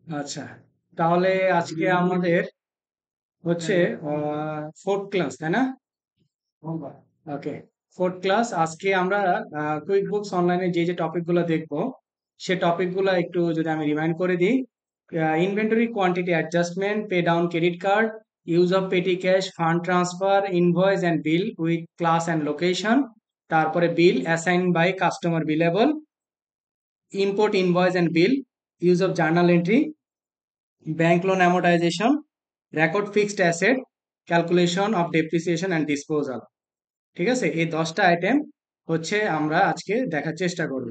আচ্ছা, তাহলে আজকে আমাদের হচ্ছে ফোর্থ ক্লাস, তাই না? ওকে, ফোর্থ ক্লাস। আজকে আমরা কুইক বুকস অনলাইনে যে যে টপিকগুলো দেখবো, সে টপিকগুলো একটু যদি আমি রিমাইন্ড করে দিই। Inventory quantity adjustment, pay down credit card, use of petty cash, fund transfer, invoice and bill with class and location, তারপরে bill assign by customer billable, import invoice and bill, use of journal entry, bank loan amortization, record fixed asset, calculation of depreciation and disposal. ঠিক আছে, এই 10টা item হচ্ছে আমরা আজকে দেখার চেষ্টা করব।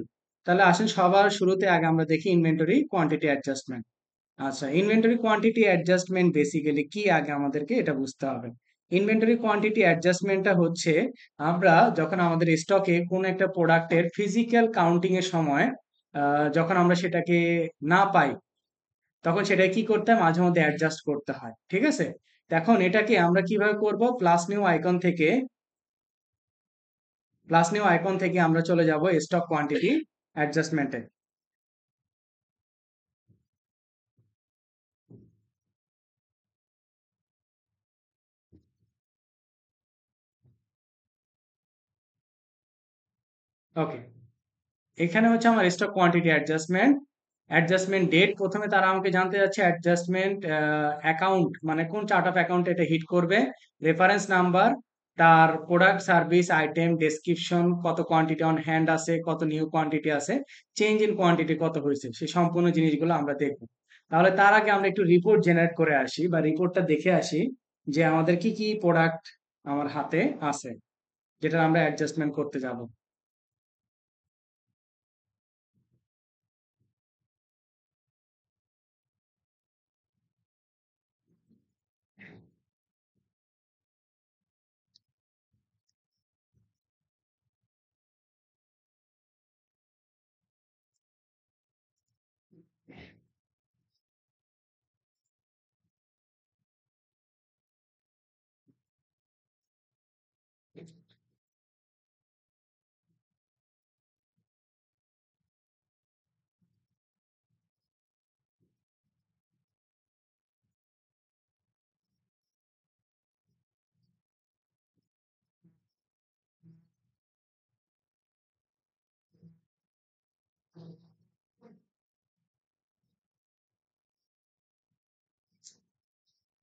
তাহলে আসেন সবার শুরুতে আগে আমরা দেখি ইনভেন্টরি কোয়ান্টিটি অ্যাডজাস্টমেন্ট। আচ্ছা, ইনভেন্টরি কোয়ান্টিটি অ্যাডজাস্টমেন্ট বেসিক্যালি কি আগে আমাদেরকে এটা বুঝতে হবে। ইনভেন্টরি কোয়ান্টিটি অ্যাডজাস্টমেন্টটা হচ্ছে আমরা যখন আমাদের স্টকে কোন একটা প্রোডাক্টের ফিজিক্যাল কাউন্টিং এর সময় যখন আমরা সেটাকে না পাই, তখন সেটা কি করতে হয়, মাঝে মধ্যে অ্যাডজাস্ট করতে হয়। ঠিক আছে, তো এখন এটাকে আমরা কিভাবে করব, প্লাস নিউ আইকন থেকে আমরা চলে যাব স্টক কোয়ান্টিটি অ্যাডজাস্টমেন্টে। ওকে, এখানে হচ্ছে আমার stock quantity adjustment. Adjustment date, প্রথমে তারা আমাকে জানতে যাচ্ছে অ্যাডজাস্টমেন্ট অ্যাকাউন্ট মানে কোন চার্ট অফ অ্যাকাউন্ট এটা হিট করবে, রেফারেন্স নাম্বার, তার প্রোডাক্ট সার্ভিস আইটেম ডেসক্রিপশন, কত কোয়ান্টিটি অন হ্যান্ড আছে, কত নিউ কোয়ান্টিটি আছে, চেঞ্জ ইন কোয়ান্টিটি কত হয়েছে, সেই সম্পূর্ণ জিনিসগুলো আমরা দেখব। তাহলে তার আগে আমরা একটু রিপোর্ট জেনারেট করে আসি বা রিপোর্টটা দেখে আসি যে আমাদের কি কি প্রোডাক্ট আমার হাতে আছে, যেটা আমরা অ্যাডজাস্টমেন্ট করতে যাব।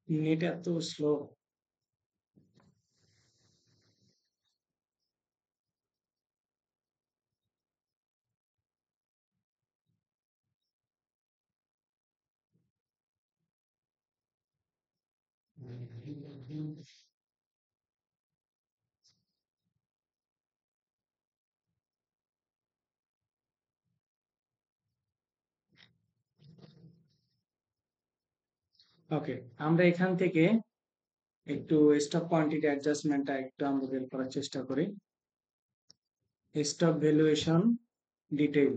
নেট এত স্লো। ওকে, আমরা এখান থেকে একটু স্টক কোয়ান্টিটি অ্যাডজাস্টমেন্টটা একটু আমরা বের করার চেষ্টা করি। Stock valuation detail.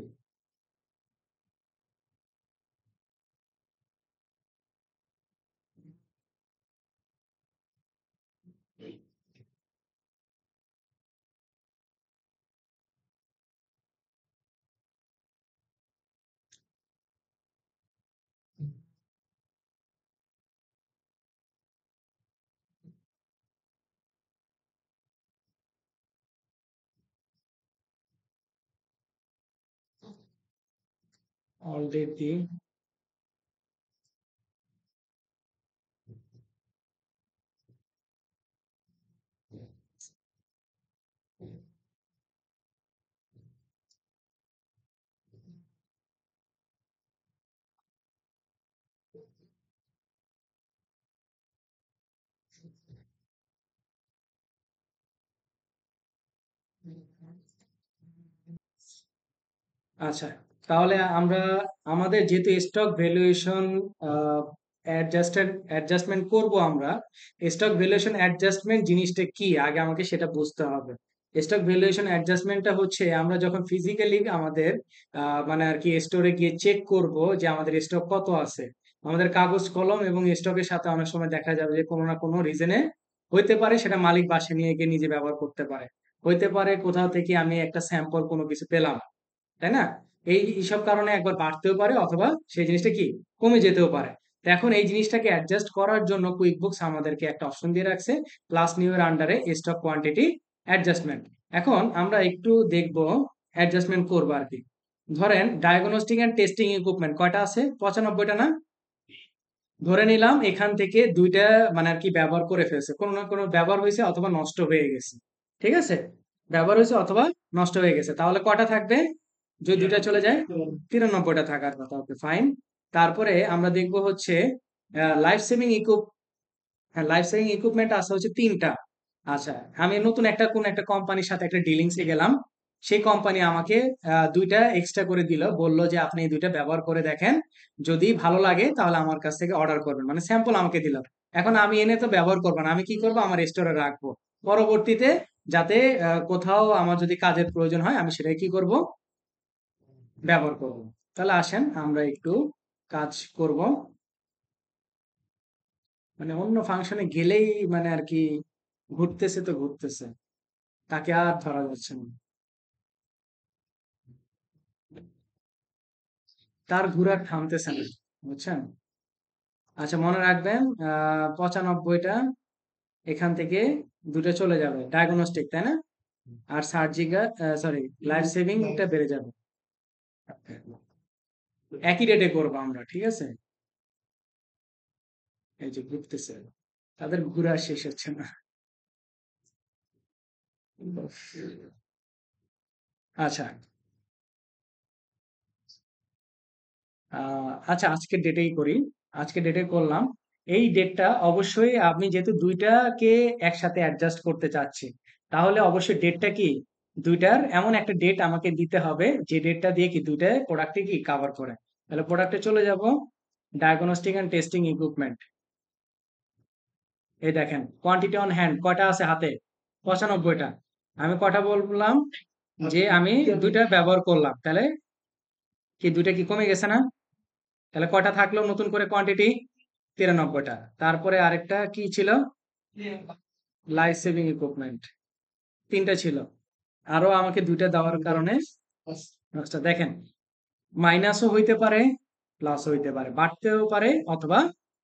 অলরেডি। আচ্ছা, তাহলে আমরা আমাদের যেহেতু স্টক ভ্যালুয়েশন অ্যাডজাস্টমেন্ট করব আমরা, স্টক ভ্যালুয়েশন অ্যাডজাস্টমেন্ট জিনিসটা কি আগে আমাকে সেটা বুঝতে হবে। স্টক ভ্যালুয়েশন অ্যাডজাস্টমেন্টটা হচ্ছে আমরা যখন ফিজিক্যালি আমাদের মানে আর কি স্টোরে গিয়ে চেক করব যে আমাদের স্টক কত আছে। আমাদের কাগজ কলম এবং স্টকের সাথে অনেক সময় দেখা যাবে যে কোনো না কোনো রিজনে হইতে পারে সেটা মালিক বাসা নিয়ে গিয়ে নিজে ব্যবহার করতে পারে, হইতে পারে কোথাও থেকে আমি একটা স্যাম্পল কোনো কিছু পেলাম, তাই না? এই এইসব কারণে একবার বাড়তেও পারে অথবা সেই জিনিসটা কি কমে যেতেও পারে। তো এখন এই জিনিসটাকে অ্যাডজাস্ট করার জন্য কুইক বুকস আমাদেরকে একটা অপশন দিয়ে রাখছে, ক্লাস নিউ এর আন্ডারে স্টক কোয়ান্টিটি অ্যাডজাস্টমেন্ট। এখন আমরা একটু দেখব অ্যাডজাস্টমেন্ট করবো আর কি। ধরেন ডায়াগনস্টিক এন্ড টেস্টিং ইকুইপমেন্ট কয়টা আছে? 95টা না? ধরে নিলাম এখান থেকে দুইটা মানে আর কি ব্যবহার করে ফেলছে, কোনো না কোনো ব্যবহার হয়েছে অথবা নষ্ট হয়ে গেছে। ঠিক আছে, ব্যবহার হয়েছে অথবা নষ্ট হয়ে গেছে, তাহলে কটা থাকবে? যদি দুইটা চলে যায়, 93টা থাকার কথা। Okay fine. তারপরে আমরা দেখব হচ্ছে লাইফ সেভিং হ্যাঁ, লাইফ সেভিং ইকুইপমেন্ট আছে হচ্ছে 3টা। আচ্ছা, আমি নতুন একটা কোন একটা কোম্পানির সাথে একটা ডিলিংসে গেলাম, সেই কোম্পানি আমাকে দুইটা এক্সট্রা করে দিল, বললো যে আপনি এই দুইটা ব্যবহার করে দেখেন, যদি ভালো লাগে তাহলে আমার কাছ থেকে অর্ডার করবেন, মানে স্যাম্পল আমাকে দিল। এখন আমি এনে তো ব্যবহার করবো না, আমি কি করবো, আমার স্টোরে রাখবো, পরবর্তীতে যাতে কোথাও আমার যদি কাজের প্রয়োজন হয় আমি সেটাই কি করব, ব্যবহার করব। তাহলে আসেন আমরা একটু কাজ করব, মানে অন্য ফাংশনে গেলেই মানে আর কি ঘুরতেছে তো ঘুরতেছে, তাকে আর ধরা যাচ্ছে না, তার ঘুরার থামতেছে না, বুঝছেন? আচ্ছা, মনে রাখবেন 95টা এখান থেকে দুটো চলে যাবে ডায়াগনস্টিক, তাই না? আর সার্জিক্যাল, সরি, লাইফ সেভিং এটা বেড়ে যাবে। একই রেটে করবো আমরা, ঠিক আছে? এই যে ঘুরতেছে, তাদের ঘুরা শেষ হচ্ছে না। আচ্ছা, আচ্ছা, আজকের ডেটেই করি। আজকে ডেটে করলাম। এই ডেটটা অবশ্যই আপনি যেহেতু দুইটাকে একসাথে অ্যাডজাস্ট করতে চাচ্ছি, তাহলে অবশ্যই ডেটটা কি, দুইটার এমন একটা ডেট আমাকে দিতে হবে যে ডেটটা দিয়ে কি দুইটা প্রোডাক্টে কি কাভার করে। তাহলে প্রোডাক্টে চলে যাব, ডায়াগনস্টিক এন্ড টেস্টিং ইকুইপমেন্ট। এই দেখেন কোয়ান্টিটি অন হ্যান্ড কয়টা আছে হাতে? 95টা। আমি কটা বললাম যে আমি দুইটা ব্যবহার করলাম, তাহলে কি দুইটা কি কমে গেছে না? তাহলে কয়টা থাকলো নতুন করে কোয়ান্টিটি? 93টা। তারপরে আরেকটা কি ছিল? লাইফ সেভিং ইকুইপমেন্ট, 3টা ছিল। আরো আমাকে দুইটা দেওয়ার কারণে আচ্ছা দেখেন, মাইনাসও হইতে পারে, প্লাসও হইতে পারে, বাড়তেও পারে অথবা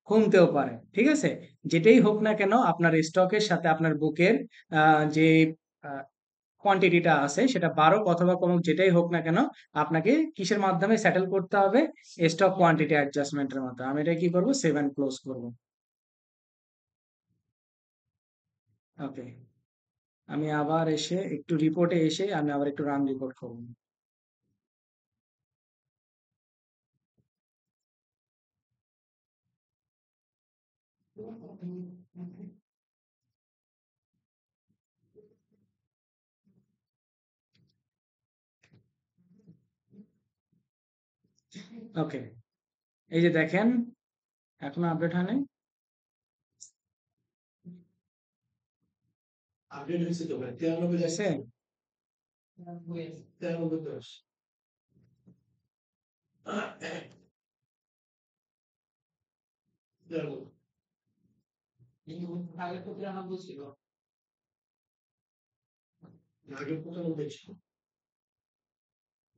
কমতেও পারে। ঠিক আছে, যেটাই হোক না কেন আপনার স্টকের সাথে আপনার বুকের যে কোয়ান্টিটিটা আছে সেটা বাড়ুক অথবা কমুক, যেটাই হোক না কেন আপনাকে কিসের মাধ্যমে সেটেল করতে হবে? স্টক কোয়ান্টিটি অ্যাডজাস্টমেন্টের মাধ্যমে। আমি এটা কি করব, 7 ক্লোজ করব। ওকে, আমি আবার এসে একটু রিপোর্টে এসে আমি আবার একটু রান রিপোর্ট করব। ওকে, এই যে দেখেন এখনো আপডেট হয়নি। আপডেট হয়েছে তো ভাই, 93 আছে।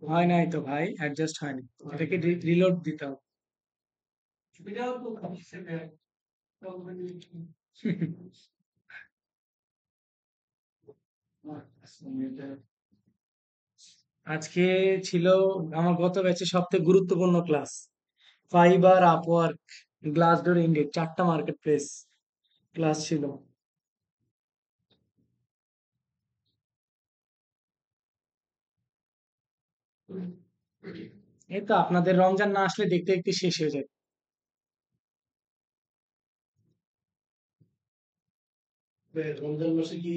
হয় নাই তো ভাই, অ্যাডজাস্ট হয়নি, এটাকে রিলোড দিতে হবে। আজকে ছিল আমার গত ব্যাচে সবথেকে গুরুত্বপূর্ণ class, fibre, Upwork, Glassdoor, ended, 4টা মার্কেট প্লেস ক্লাস ছিল। এই তো আপনাদের রমজান না আসলে দেখতে দেখতে শেষ হয়ে যায়। রমজান মাসে কি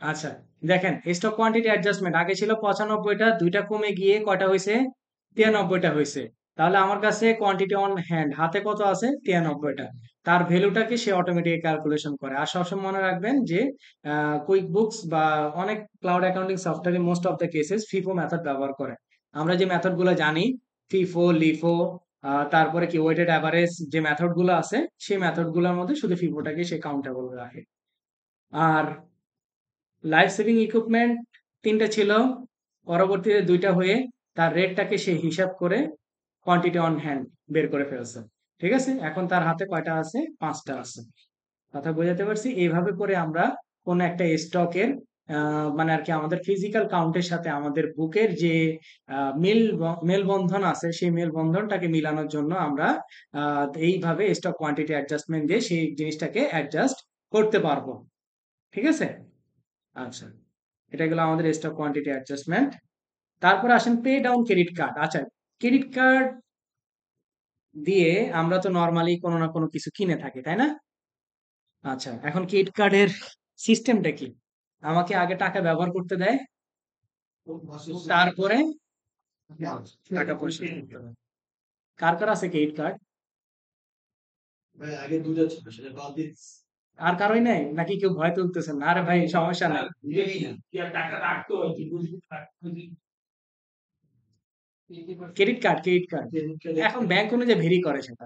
আচ্ছা দেখেন, স্টক কোয়ান্টিটি অ্যাডজাস্টমেন্ট আগে ছিল 95টা, দুইটা কমে গিয়ে কয়টা হয়েছে? 93টা হয়েছে। তাহলে আমার কাছে কোয়ান্টিটি অন হ্যান্ড হাতে কত আছে? 93টা। তার ভ্যালুটাকে সে অটোমেটিক ক্যালকুলেশন করে। আর সবসময় মনে রাখবেন যে কুইক বুকস বা অনেক ক্লাউড অ্যাকাউন্টিং সফটওয়্যারে most of the cases FIFO method ব্যবহার করে। আমরা যে মেথড গুলো জানি, ফিফো, লিফো, তারপরে কি ওয়েটেড অ্যাভারেজ, যে মেথড গুলো আছে সেই মেথড গুলোর মধ্যে শুধু ফিফোটাকে সে কাউন্টেবল রাখে। আর লাইফ সেভিং ইকুইপমেন্ট তিনটা ছিল, পরবর্তীতে দুইটা হয়ে তার রেটটাকে সে হিসাব করে কোয়ান্টিটি অন হ্যান্ড বের করে ফেলছে। ঠিক আছে, এখন তার হাতে কয়টা আছে? পাঁচটা আছে। কথা বোঝাতে পারছি? এইভাবে করে আমরা কোন একটা স্টকের মানে আর কি আমাদের ফিজিক্যাল কাউন্টের সাথে আমাদের বুকের যে মেলবন্ধন আছে সেই মেলবন্ধনটাকে মিলানোর জন্য আমরা এইভাবে স্টক কোয়ান্টিটি অ্যাডজাস্টমেন্ট দিয়ে সেই জিনিসটাকে অ্যাডজাস্ট করতে পারবো। ঠিক আছে? আচ্ছা, এটা গেলো আমাদের স্টক কোয়ান্টিটি অ্যাডজাস্টমেন্ট। তারপর আসেন পে ডাউন ক্রেডিট কার্ড। আচ্ছা, ক্রেডিট কার্ড দিয়ে আমরা তো নর্মালি কোনো না কোনো কিছু কিনে থাকি, তাই না? আচ্ছা, এখন ক্রেডিট কার্ডের সিস্টেমটা কি? আমাকে আগে টাকা ব্যবহার করতে দেয়, তারপরে টাকা পরিশোধ করতে হবে। কার কার আছে ক্রেডিট কার্ড? আর কারোই নাই নাকি? কেউ ভয় তুলতেছেন? আরে ভাই সমস্যা নাই, ক্রেডিট কার্ড, ক্রেডিট কার্ড এখন ব্যাংক অনুযায়ী ভেরি করে সেটা।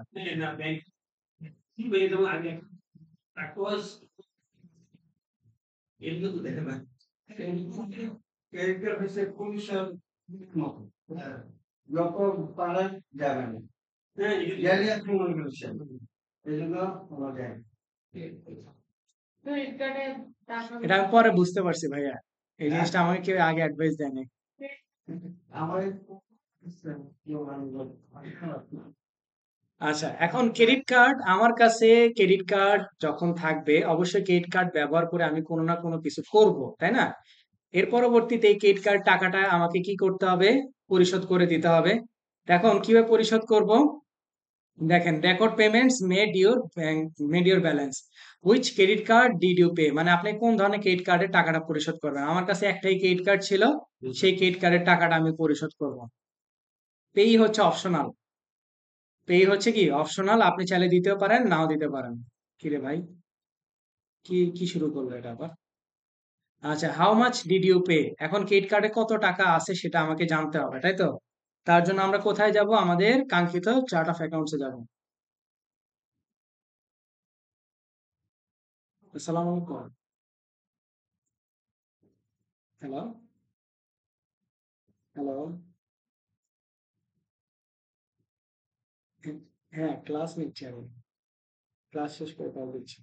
এটা আমি পরে বুঝতে পারছি ভাইয়া, এই জিনিসটা আমাকে কেউ আগে অ্যাডভাইস দেয়নি। আচ্ছা, এখন ক্রেডিট কার্ড আমার কাছে, ক্রেডিট কার্ড যখন থাকবে অবশ্যই ক্রেডিট কার্ড ব্যবহার করে আমি কোনো না কোনো কিছু করব, তাই না? এর পরবর্তীতে এই ক্রেডিট কার্ড টাকাটা আমাকে কি করতে হবে? পরিশোধ করে দিতে হবে। এখন কিভাবে পরিশোধ করব? দেখেন, record payments made your balance, which credit card did you pay, মানে আপনি কোন ধরনের ক্রেডিট কার্ডের টাকাটা পরিশোধ করবেন। আমার কাছে একটাই ক্রেডিট কার্ড ছিল, সেই ক্রেডিট কার্ডের টাকাটা আমি পরিশোধ করব। পেই হচ্ছে অপশনাল, পেই হচ্ছে কি অপশনাল, আপনি চাইলে দিতেও পারেন নাও দিতে পারেন। কি রে ভাই, কি কি শুরু করলো এটা আবার? আচ্ছা, how much did you pay, এখন ক্রেডিট কার্ডে কত টাকা আছে সেটা আমাকে জানতে হবে, তাই তো? তার জন্য আমরা কোথায় যাব? আমাদের কাঙ্ক্ষিত চার্ট অফ অ্যাকাউন্টসে যাব। আসসালামু আলাইকুম। Hello, hello. হ্যাঁ, ক্লাস নিচ্ছি আমি, ক্লাস শেষ করে কল দিচ্ছি।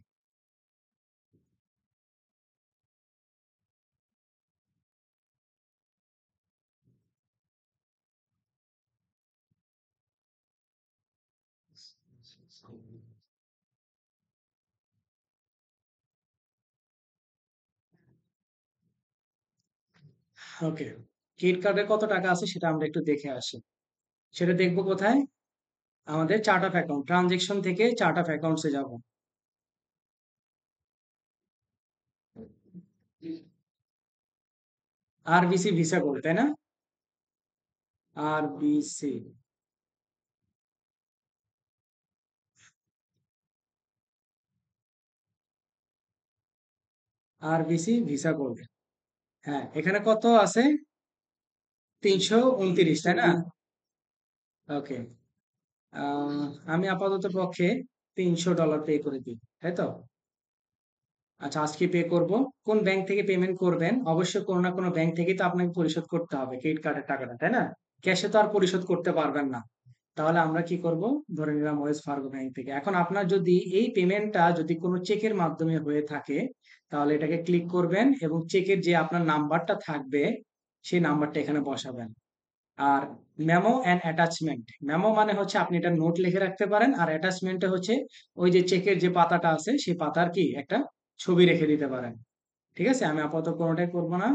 ওকে, ক্রেডিট কার্ডে কত টাকা আছে সেটা আমরা একটু দেখে আসি। সেটা দেখবো কোথায়? আমাদের চার্ট অফ অ্যাকাউন্ট, ট্রানজেকশন থেকে চার্ট অফ অ্যাকাউন্টসে যাব। আরবিসি ভিসা কোড, তাই না? RBC, RBC visa code. হ্যাঁ, এখানে কত আছে? 329, তাই না? ওকে, আমি আপাতত পক্ষে $300 পে করে দিই, তাই তো? আচ্ছা, আজকে পে করব। কোন ব্যাংক থেকে পেমেন্ট করবেন? অবশ্যই কোনো না কোনো ব্যাংক থেকে তো আপনাকে পরিশোধ করতে হবে ক্রেডিট কার্ডের টাকাটা, তাই না? ক্যাশে তো আর পরিশোধ করতে পারবেন না। তাহলে আমরা কি করব? ধরে নিলাম ওয়েলস ফার্গো ব্যাংক থেকে। এখন আপনার যদি এই পেমেন্টটা যদি কোনো চেকের মাধ্যমে হয়ে থাকে, তাহলে এটাকে ক্লিক করবেন এবং চেকের যে আপনার নাম্বারটা থাকবে সেই নাম্বারটা এখানে বসাবেন। আর মেমো অ্যান্ড অ্যাটাচমেন্ট, মেমো মানে হচ্ছে আপনি এটা নোট লিখে রাখতে পারেন, আর অ্যাটাচমেন্টে হচ্ছে ওই যে চেকের যে পাতাটা আছে সেই পাতার কি একটা ছবি রেখে দিতে পারেন। ঠিক আছে, আমি আপাতত কোনোটাই করবো না,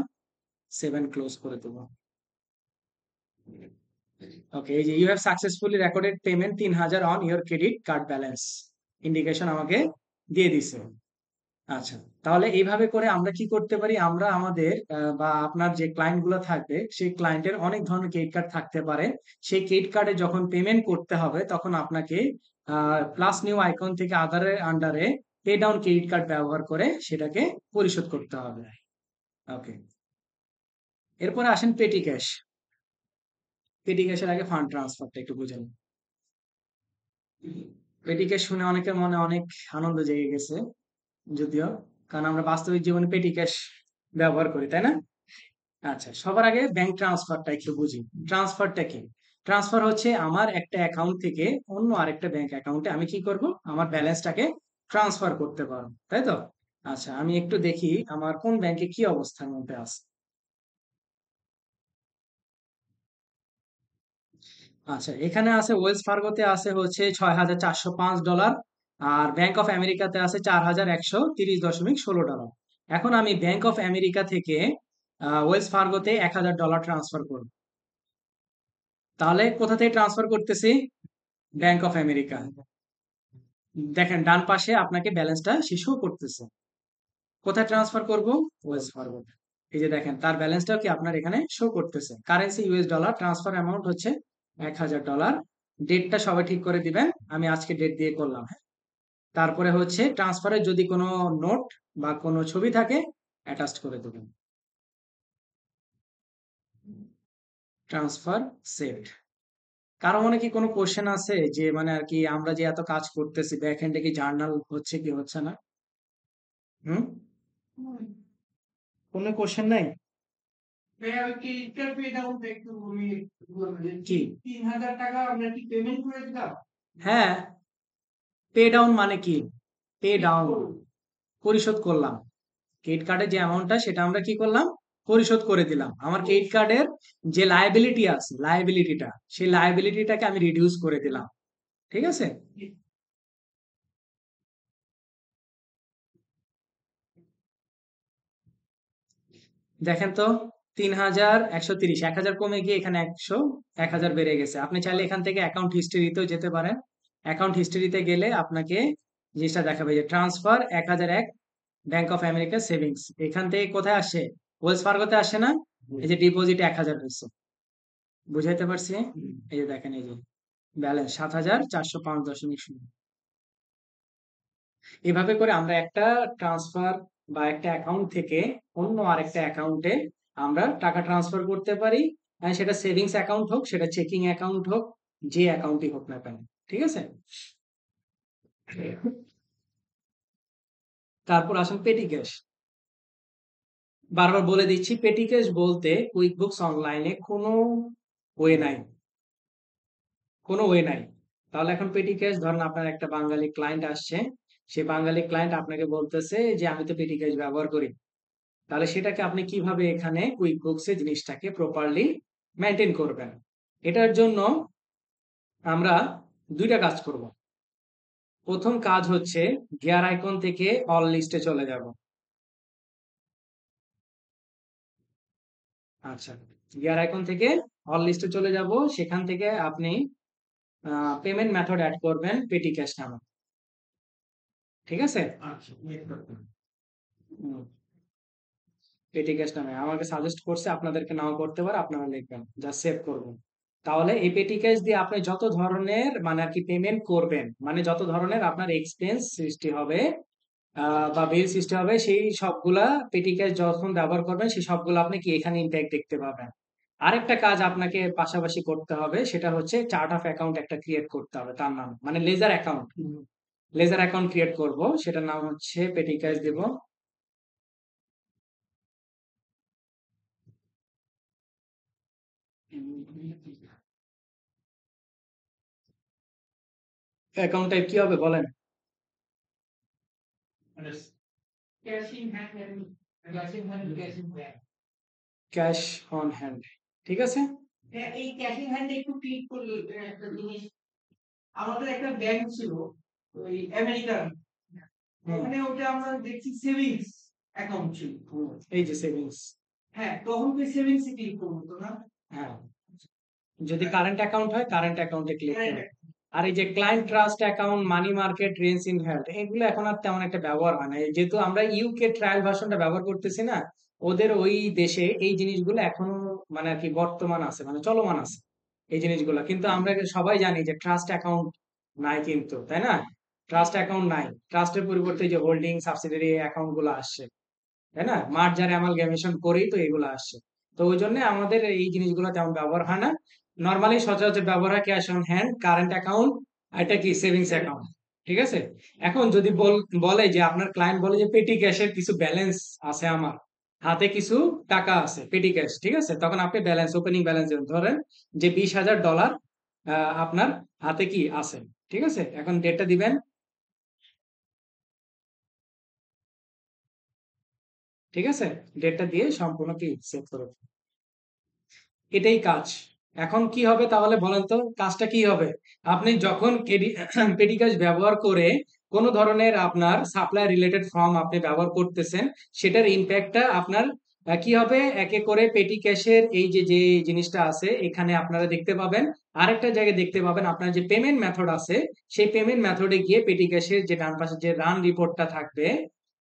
7 ক্লোজ করে দেবো। ওকে, এই যে you have successfully recorded payment 3000 on your credit card balance, indication আমাকে দিয়ে দিছে। আচ্ছা, তাহলে এইভাবে করে আমরা কি করতে পারি? আমরা আমাদের বা আপনার যে ক্লায়েন্ট গুলো থাকবে সেই ক্লায়েন্টের অনেক ধরনের ক্রেডিট কার্ড থাকতে পারে। সেই ক্রেডিট কার্ডে যখন পেমেন্ট করতে হবে তখন আপনাকে প্লাস নিউ আইকন থেকে আধারের আন্ডারে পে ডাউন ক্রেডিট কার্ড ব্যবহার করে সেটাকে পরিশোধ করতে হবে। ওকে, এরপরে আসেন পেটি ক্যাশ। পেটি ক্যাশের আগে ফান্ড ট্রান্সফারটা একটু বুঝেন। পেটি ক্যাশ শুনে অনেকের মনে অনেক আনন্দ জেগে গেছে, যদিও, কারণ আমরা বাস্তবিক জীবনে পেটি ক্যাশ ব্যবহার করি, তাই না? আচ্ছা, সবার আগে ব্যাংক ট্রান্সফারটা একটু বুঝি। ট্রান্সফারটা কি? ট্রান্সফার হচ্ছে আমার একটা অ্যাকাউন্ট থেকে অন্য আরেকটা ব্যাংক অ্যাকাউন্টে আমি কি করব? আমার ব্যালেন্সটাকে ট্রান্সফার করতে পারবো। তাই তো? আচ্ছা, আমি একটু দেখি আমার কোন ব্যাংকে কি অবস্থার মধ্যে আছে। আচ্ছা, এখানে আছে ওয়েলস ফার্গোতে আছে হচ্ছে $6,405, আর ব্যাংক অফ আমেরিকাতে আছে $4,130.16। এখন আমি ব্যাংক অফ আমেরিকা থেকে ওয়েলস ফার্গোতে $1,000 ট্রান্সফার করব। তাহলে কোথা থেকে ট্রান্সফার করতেছি? Bank of America. দেখেন ডান পাশে আপনাকে ব্যালেন্সটা সে শো করতেছে। কোথায় ট্রান্সফার করব? Wells Fargo. এই যে দেখেন তার ব্যালেন্সটাও কি আপনার এখানে শো করতেছে। Currency US dollar, transfer amount হচ্ছে $1,000। ডেটটা সবাই ঠিক করে দিবেন। আমি আজকে ডেট দিয়ে করলাম, হ্যাঁ। তারপরে হচ্ছে ট্রান্সফারের যদি কোনো নোট বা কোনো ছবি থাকে অ্যাটাচড করে দেবেন। Transfer saved. কারো মনে কি কোনো কোশ্চেন আছে যে মানে আর কি আমরা যে এত কাজ করতেছি ব্যাক এন্ডে কি জার্নাল হচ্ছে কি হচ্ছে না? হুম? কোনো কোশ্চেন নাই? ভাইয়া ওই ক্রেডিটটা পে ডাউনটা একটু আমি বলবেন যে কি? ৩,০০০ আমরা কি পেমেন্ট করে দিলাম? হ্যাঁ, পে ডাউন মানে কি? পে ডাউন, পরিশোধ করলাম। ক্রেডিট কার্ডের যে অ্যামাউন্টটা সেটা আমরা কি করলাম? পরিশোধ করে দিলাম। আমার ক্রেডিট কার্ডের যে লায়াবিলিটি আছে, লায়াবিলিটিটা, সেই লায়াবিলিটিটাকে আমি রিডিউস করে দিলাম। ঠিক আছে? দেখেন তো, ৩,১৩০, ১,০০০ কমে গিয়ে এখানে ১,০০০ বেড়ে গেছে। আপনি চাইলে এখান থেকে অ্যাকাউন্ট হিস্ট্রিতেও যেতে পারেন। অ্যাকাউন্ট হিস্ট্রিতে গেলে আপনাকে জিনিসটা দেখাবে যে transfer ১,০০১ bank of America savings. এখান থেকে কোথায় আসে? ওয়েলস ফার্গোতে আসে না? এই যে ডিপোজিট ১,০০০ হয়েছে। বুঝাইতে পারছি? এই যে দেখেন, এই যে ব্যালেন্স ৭,৪০৫.০। এভাবে করে আমরা একটা ট্রান্সফার বা একটা অ্যাকাউন্ট থেকে অন্য আরেকটা অ্যাকাউন্টে আমরা টাকা ট্রান্সফার করতে পারি। সেটা সেভিংস অ্যাকাউন্ট হোক, সেটা চেকিং অ্যাকাউন্ট হোক, যে অ্যাকাউন্টই হোক না কেন। ঠিক আছে? তারপর আসুন পেটি ক্যাশ। বারবার বলে দিচ্ছি, পেটি ক্যাশ বলতে কুইক বুকস অনলাইনে কোনো ওয়ে নাই, কোনো ওয়ে নাই। তাহলে এখন পেটি ক্যাশ, ধরেন আপনার একটা বাঙালি ক্লায়েন্ট আসছে, সে বাঙালি ক্লায়েন্ট আপনাকে বলতেছে যে আমি তো পেটি ক্যাশ ব্যবহার করি। তাহলে সেটাকে আপনি কিভাবে এখানে কুইক বুকসে জিনিসটাকে প্রপারলি মেনটেন করবেন? এটার জন্য আমরা দুইটা কাজ করব। প্রথম কাজ হচ্ছে গিয়ার আইকন থেকে অল লিস্টে চলে যাব। আচ্ছা, গিয়ার আইকন থেকে অল লিস্টে চলে যাব। সেখান থেকে আপনি পেমেন্ট মেথড অ্যাড করবেন পেটি ক্যাশ নামে। ঠিক আছে? আচ্ছা, পেটি ক্যাশ নামে আমাকে সাজেস্ট করছে, আপনাদেরকে নাও করতে পারে, আপনারা লিখবেন, জাস্ট সেভ করবেন। তাহলে এই পেটি ক্যাশ দিয়ে আপনি যত ধরনের মানে আর কি পেমেন্ট করবেন, মানে যত ধরনের আপনার এক্সপেন্স সৃষ্টি হবে বা বিল সৃষ্টি হবে, সেই সবগুলা পেটি ক্যাশ যখন ব্যবহার করবেন সেই সবগুলো আপনি কি এখানে ইম্প্যাক্ট দেখতে পাবেন। আরেকটা কাজ আপনাকে পাশাপাশি করতে হবে, সেটা হচ্ছে চার্ট অফ অ্যাকাউন্ট একটা ক্রিয়েট করতে হবে, তার নাম মানে laser account. Laser account create করব, সেটার নাম হচ্ছে পেটি ক্যাশ দেব। অ্যাকাউন্ট টাইপ কি হবে বলেন? মানে cash in hand, cash in hand, cash in bank. Cash on hand. ঠিক আছে? হ্যাঁ, এই ক্যাশ ইন হ্যান্ড একটু ক্লিক করলে একটা জিনিস, আমাদের একটা ব্যাংক ছিল ওই আমেরিকান, হুম, ওখানে ওটা আমরা দেখছি সেভিংস অ্যাকাউন্ট ছিল। এই যে সেভিংস। হ্যাঁ, তখন তো সেভিংস এ ক্লিক করবো তো না? হ্যাঁ, যদি কারেন্ট অ্যাকাউন্ট হয় কারেন্ট অ্যাকাউন্টে ক্লিক করুন। হ্যাঁ, আর এই যে client trust account, money market, Reigns in hand, এগুলো এখন আর তেমন একটা ব্যবহার হয় না। যেহেতু আমরা ইউকে ট্রায়াল ভার্সনটা ব্যবহার করতেছি না, ওদের ওই দেশে এই জিনিসগুলো এখনো মানে আর কি বর্তমান আছে, মানে চলমান আছে এই জিনিসগুলো। কিন্তু আমরা সবাই জানি যে ট্রাস্ট অ্যাকাউন্ট নাই কিন্তু, তাই না? ট্রাস্ট অ্যাকাউন্ট নাই, ট্রাস্টের পরিবর্তে যে হোল্ডিং সাবসিডিয়ারি অ্যাকাউন্ট গুলো আসছে, তাই না? মার্জার অ্যামালগামেশন করেই তো এগুলো আসছে। তো ওই জন্য আমাদের এই জিনিসগুলো তেমন ব্যবহার হয় না। নর্মালি সচরাচর ব্যবহার হয় cash on hand, current account, এটা কি সেভিংস অ্যাকাউন্ট। ঠিক আছে? এখন যদি বলে যে আপনার ক্লায়েন্ট বলে যে পেটি ক্যাশের কিছু ব্যালেন্স আছে আমার, হাতে কিছু টাকা আছে পেটি ক্যাশ, ঠিক আছে? তখন আপনি ব্যালেন্স, ওপেনিং ব্যালেন্স ধরেন যে $20,000 আপনার হাতে কি আছে, ঠিক আছে? এখন ডেটটা দিবেন, ঠিক আছে? ডেটটা দিয়ে সম্পূর্ণ কি সেভ করে দিন। এটাই কাজ। এখন কি হবে তাহলে বলেন তো, কাজটা কি হবে? আপনি যখন পেটি ক্যাশ ব্যবহার করে কোন ধরনের আপনার সাপ্লাই রিলেটেড ফর্ম আপনি ব্যবহার করতেছেন, সেটার ইম্প্যাক্টটা আপনার কি হবে? একে করে পেটি ক্যাশের এই যে যে জিনিসটা আছে এখানে আপনারা দেখতে পাবেন। আরেকটা জায়গায় দেখতে পাবেন আপনার যে পেমেন্ট মেথড আছে, সেই পেমেন্ট মেথডে গিয়ে পেটি ক্যাশের যে ডান পাশে যে রান রিপোর্টটা থাকবে,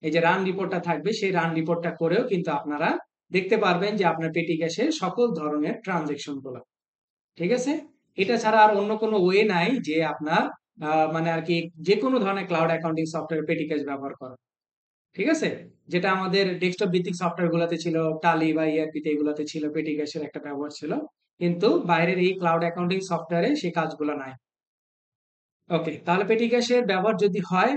এই যে রান রিপোর্টটা থাকবে, সেই রান রিপোর্টটা করেও কিন্তু আপনারা দেখতে পারবেন যে আপনার পেটি ক্যাশে সকল ধরনের ট্রানজেকশন গুলো, ঠিক আছে? এটা ছাড়া আর অন্য কোনো ওয়ে নাই যে আপনার মানে আর কি যে কোনো ধরনের ক্লাউড অ্যাকাউন্টিং সফটওয়্যার পেটি ক্যাশ ব্যবহার করা, ঠিক আছে? যেটা আমাদের ডেস্কটপ ভিত্তিক সফটওয়্যার গুলাতে ছিল, টালি বা ইআরপি তে, এগুলাতে ছিল পেটি ক্যাশের একটা ব্যবহার ছিল, কিন্তু বাইরের এই ক্লাউড অ্যাকাউন্টিং সফটওয়্যারে সেই কাজগুলো নাই। ওকে, তাহলে পেটি ক্যাশের ব্যবহার যদি হয়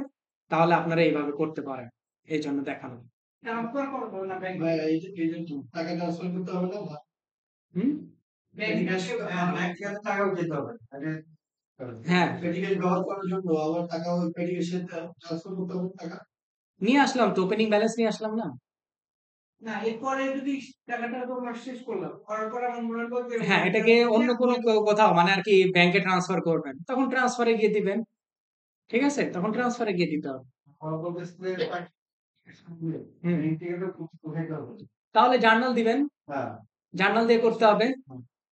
তাহলে আপনারা এইভাবে করতে পারেন, এই জন্য দেখানো। ট্রান্সফার করবো না ব্যাংক ভাই এই যে টাকা ট্রান্সফার করতে হবে না? হুম। ব্যাংক থেকে টাকাও যেতে হবে। হ্যাঁ, পেটিকেট ব্যবহার করার জন্য আবার টাকা ওই পেটিকেশন ট্রান্সফার করতে হবে টাকা। নিয়ে আসলাম তো, ওপেনিং ব্যালেন্স নিয়ে আসলাম না? না, এরপরে যদি টাকাটা তোমরা শেষ করলাম, করার পর আমার মনে করো যে হ্যাঁ, এটাকে অন্য কোনো কোথাও মানে আর কি ব্যাংকে ট্রান্সফার করবেন, তখন ট্রান্সফারে গিয়ে দিবেন, ঠিক আছে? তখন ট্রান্সফারে গিয়ে দিতে হবে। আমার বলতেছে যে হুম। টিকেটও উঠাইতে হবে। তাহলে জার্নাল দিবেন, হ্যাঁ। জার্নাল দিয়ে করতে হবে,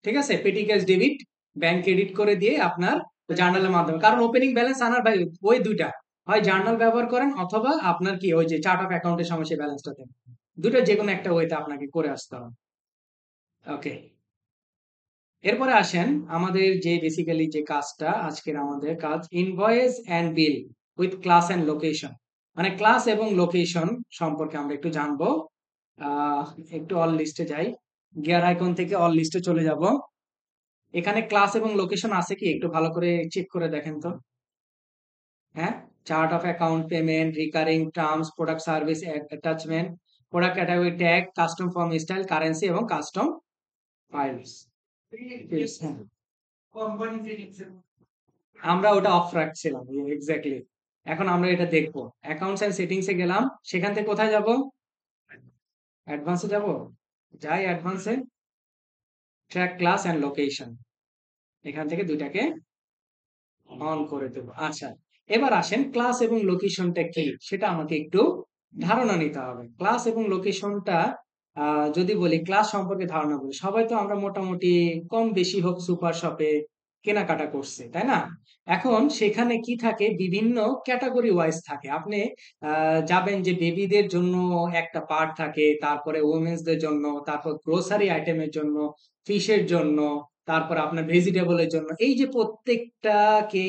ঠিক আছে? পেটি ক্যাশ ডেবিট, ব্যাংক ক্রেডিট করে দিয়ে আপনার জার্নালের মাধ্যমে, কারণ ওপেনিং ব্যালেন্স আনার ভাই ওই দুইটা, হয় জার্নাল ব্যবহার করেন অথবা আপনার কি ওই যে চার্ট অফ অ্যাকাউন্টের সময় সেই ব্যালেন্সটা দেন, দুটো যে কোনো একটা ওয়েতে আপনাকে করে আসতে হবে। ওকে, এরপরে আসেন আমাদের যে বেসিক্যালি যে কাজটা, আজকের আমাদের কাজ invoice and bill with class and location, মানে ক্লাস এবং লোকেশন সম্পর্কে আমরা একটু জানবো। আহ একটু অল লিস্টে যাই, গিয়ার আইকন থেকে অল লিস্টে চলে যাব। এখানে ক্লাস এবং লোকেশন আছে কি একটু ভালো করে চেক করে দেখেন তো। হ্যাঁ, chart of account, payment, recurring terms, product service attachment, product category tag, custom form style, currency এবং কাস্টম ফাইলস। হ্যাঁ, কোম্পানি ফিলিংস আমরা ওটা অফ রাখছিলাম, এক্স্যাক্টলি। এখন আমরা এটা দেখবো। অ্যাকাউন্টস এন্ড সেটিংস এ গেলাম, সেখান থেকে কোথায় যাব? অ্যাডভান্সে যাব, যাই অ্যাডভান্সে, ট্র্যাক ক্লাস এন্ড লোকেশন, এখান থেকে দুইটাকে অন করে দেব। আচ্ছা, এবার আসেন ক্লাস এবং লোকেশনটা কি সেটা আমাকে একটু ধারণা নিতে হবে। ক্লাস এবং লোকেশনটা যদি বলি, ক্লাস সম্পর্কে ধারণা বলি, সবাই তো আমরা মোটামুটি কম বেশি হোক সুপার শপে কেনাকাটা করছে, তাই না? এখন সেখানে কি থাকে, বিভিন্ন ক্যাটাগরি ওয়াইজ থাকে। আপনি যাবেন যে বেবিদের জন্য একটা পার্ট থাকে, তারপরে ওমেন্সদের জন্য, তারপর গ্রোসারি আইটেমের জন্য, ফিশের জন্য, তারপর আপনার ভেজিটেবলের জন্য, এই যে প্রত্যেকটাকে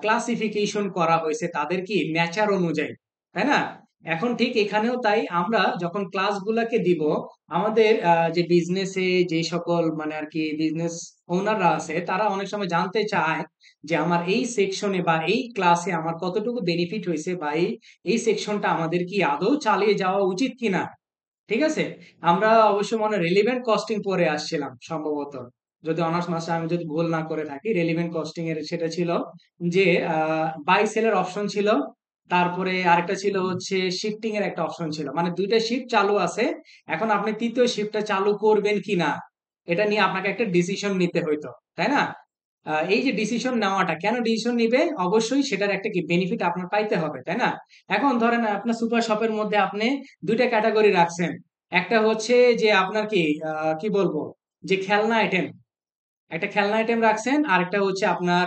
ক্লাসিফিকেশন করা হয়েছে তাদের কি নেচার অনুযায়ী, তাই না? এখন ঠিক এখানেও তাই, আমরা যখন ক্লাসগুলোকে দিব, আমাদের যে বিজনেসে যে সকল মানে আর কি বিজনেস ওনাররা আছে, তারা অনেক সময় জানতে চায় যে আমার এই সেকশনে বা এই ক্লাসে আমার কতটুকু বেনিফিট হয়েছে, বা এই সেকশনটা আমাদের কি আদৌ চালিয়ে যাওয়া উচিত কিনা, ঠিক আছে? আমরা অবশ্য মনে রেলিভেন্ট কস্টিং পরে আসছিলাম সম্ভবত, যদি অনার্স মাস্টার আমি যদি ভুল না করে থাকি, রেলিভেন্ট কস্টিং এর সেটা ছিল যে বাই সেলের অপশন ছিল, তারপরে আরেকটা ছিল হচ্ছে শিফটিং এর একটা অপশন ছিল, মানে দুইটা শিফট চালু আছে। এখন আপনি তৃতীয় শিফটটা চালু করবেন কিনা এটা নিয়ে আপনাকে একটা ডিসিশন নিতে হইতো, তাই না? এই যে ডিসিশন নেওয়াটা, কেন ডিসিশন নিবে, অবশ্যই সেটার একটা কি বেনিফিট আপনার পাইতে হবে, তাই না? এখন ধরেন আপনার সুপার শপের মধ্যে আপনি দুইটা ক্যাটাগরি রাখছেন, একটা হচ্ছে যে আপনার কি কি বলবো, যে খেলনা আইটেম, একটা খেলনা আইটেম রাখছেন, আর একটা হচ্ছে আপনার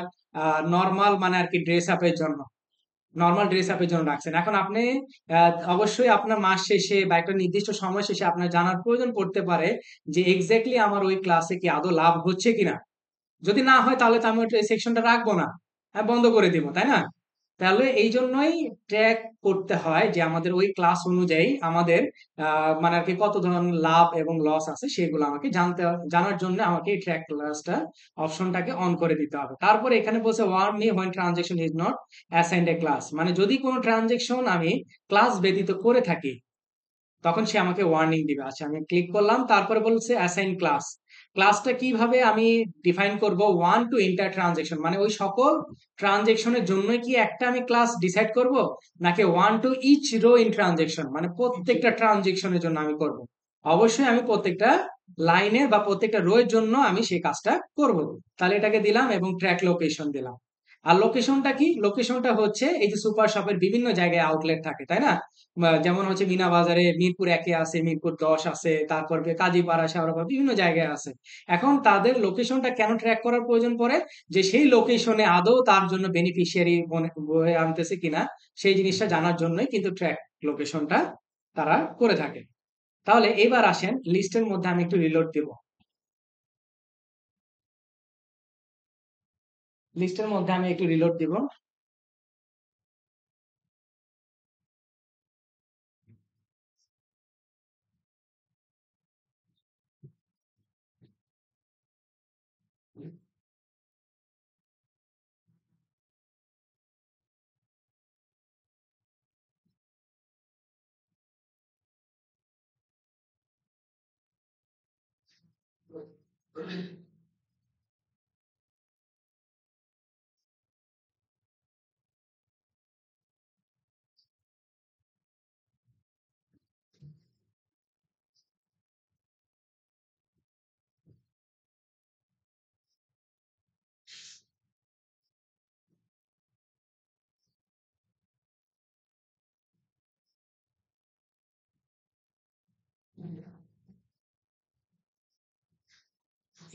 নর্মাল মানে আর কি ড্রেস আপের জন্য, নর্মাল ড্রেস আপের জন্য রাখছেন। এখন আপনি অবশ্যই আপনার মাস শেষে বা একটা নির্দিষ্ট সময় শেষে আপনার জানার প্রয়োজন পড়তে পারে যে এক্স্যাক্টলি আমার ওই ক্লাসে কি আদৌ লাভ হচ্ছে কিনা। যদি না হয় তাহলে তো আমি ওই সেকশনটা রাখবো না, হ্যাঁ, বন্ধ করে দিব, তাই না? তাহলে এই জন্যই ট্র্যাক করতে হয় যে আমাদের ওই ক্লাস অনুযায়ী আমাদের মানে আর কি কত ধরনের লাভ এবং লস আছে সেগুলো আমাকে জানার জন্য আমাকে এই ট্র্যাক ক্লাসটা অপশনটাকে অন করে দিতে হবে। তারপরে এখানে বলছে warn me when transaction is not assigned a class, মানে যদি কোনো ট্রানজেকশন আমি ক্লাস ব্যতীত করে থাকি, তখন সে আমাকে ওয়ার্নিং দিবে। আচ্ছা, আমি ক্লিক করলাম, তারপরে বলছে অ্যাসাইন ক্লাস। ক্লাসটা কিভাবে আমি ডিফাইন করব? ওয়ান টু ইন্টার ট্রানজেকশন, মানে ওই সকল ট্রানজেকশনের জন্যই কি একটা আমি ক্লাস ডিসাইড করব, নাকি one to each row in transaction, মানে প্রত্যেকটা ট্রানজেকশনের জন্য আমি করব? অবশ্যই আমি প্রত্যেকটা লাইনের বা প্রত্যেকটা রো এর জন্য আমি সেই কাজটা করব। তাহলে এটাকে দিলাম এবং ট্র্যাক লোকেশন দিলাম। আর লোকেশনটা কি? লোকেশনটা হচ্ছে এই যে সুপার শপের বিভিন্ন জায়গায় আউটলেট থাকে, তাই না? যেমন হচ্ছে মিনা বাজারে মিরপুর ১ আছে, মিরপুর ১০ আছে, তারপর কাজীপাড়া, শেওড়াপাড়া, বিভিন্ন জায়গায় আছে। এখন তাদের লোকেশনটা কেন ট্র্যাক করার প্রয়োজন পড়ে? যে সেই লোকেশনে আদৌ তার জন্য বেনিফিশিয়ারি বয়ে আনতেছে কিনা, সেই জিনিসটা জানার জন্যই কিন্তু ট্র্যাক লোকেশনটা তারা করে থাকে। তাহলে এবার আসেন লিস্টের মধ্যে আমি একটু রিলোড দিব। লিস্টের মধ্যে আমি একটু রিলোড দিব।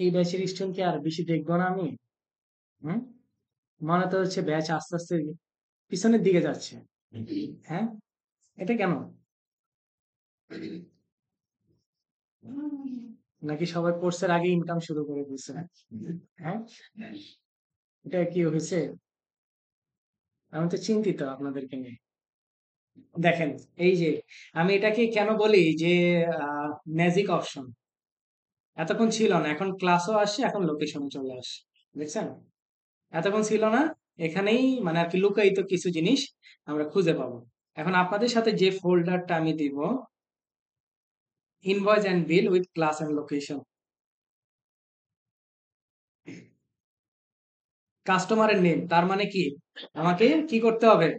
এই ব্যাচের স্টুডেন্ট কি আর বেশি দেখবো না আমি? হুম? মনে তো হচ্ছে ব্যাচ আস্তে আস্তে পিছনের দিকে যাচ্ছে। হ্যাঁ, এটা কেন? নাকি সবাই কোর্সের আগে ইনকাম শুরু করে দিচ্ছে? হ্যাঁ, এটা কি হয়েছে? আমি তো চিন্তিত আপনাদেরকে নিয়ে। দেখেন, এই যে আমি এটাকে কেন বলি যে ম্যাজিক অপশন, এতক্ষণ ছিল না, এখন ক্লাসও আসছে, এখন লোকেশনে চলে আসছে। দেখছেন? এতক্ষণ ছিল না, এখানেই মানে আর কি লুকায়িত কিছু জিনিস আমরা খুঁজে পাবো। এখন আপনাদের সাথে যে ফোল্ডারটা আমি দিব, invoice and bill with class and location, কাস্টমারের নেম, তার মানে কি আমাকে কি করতে হবে?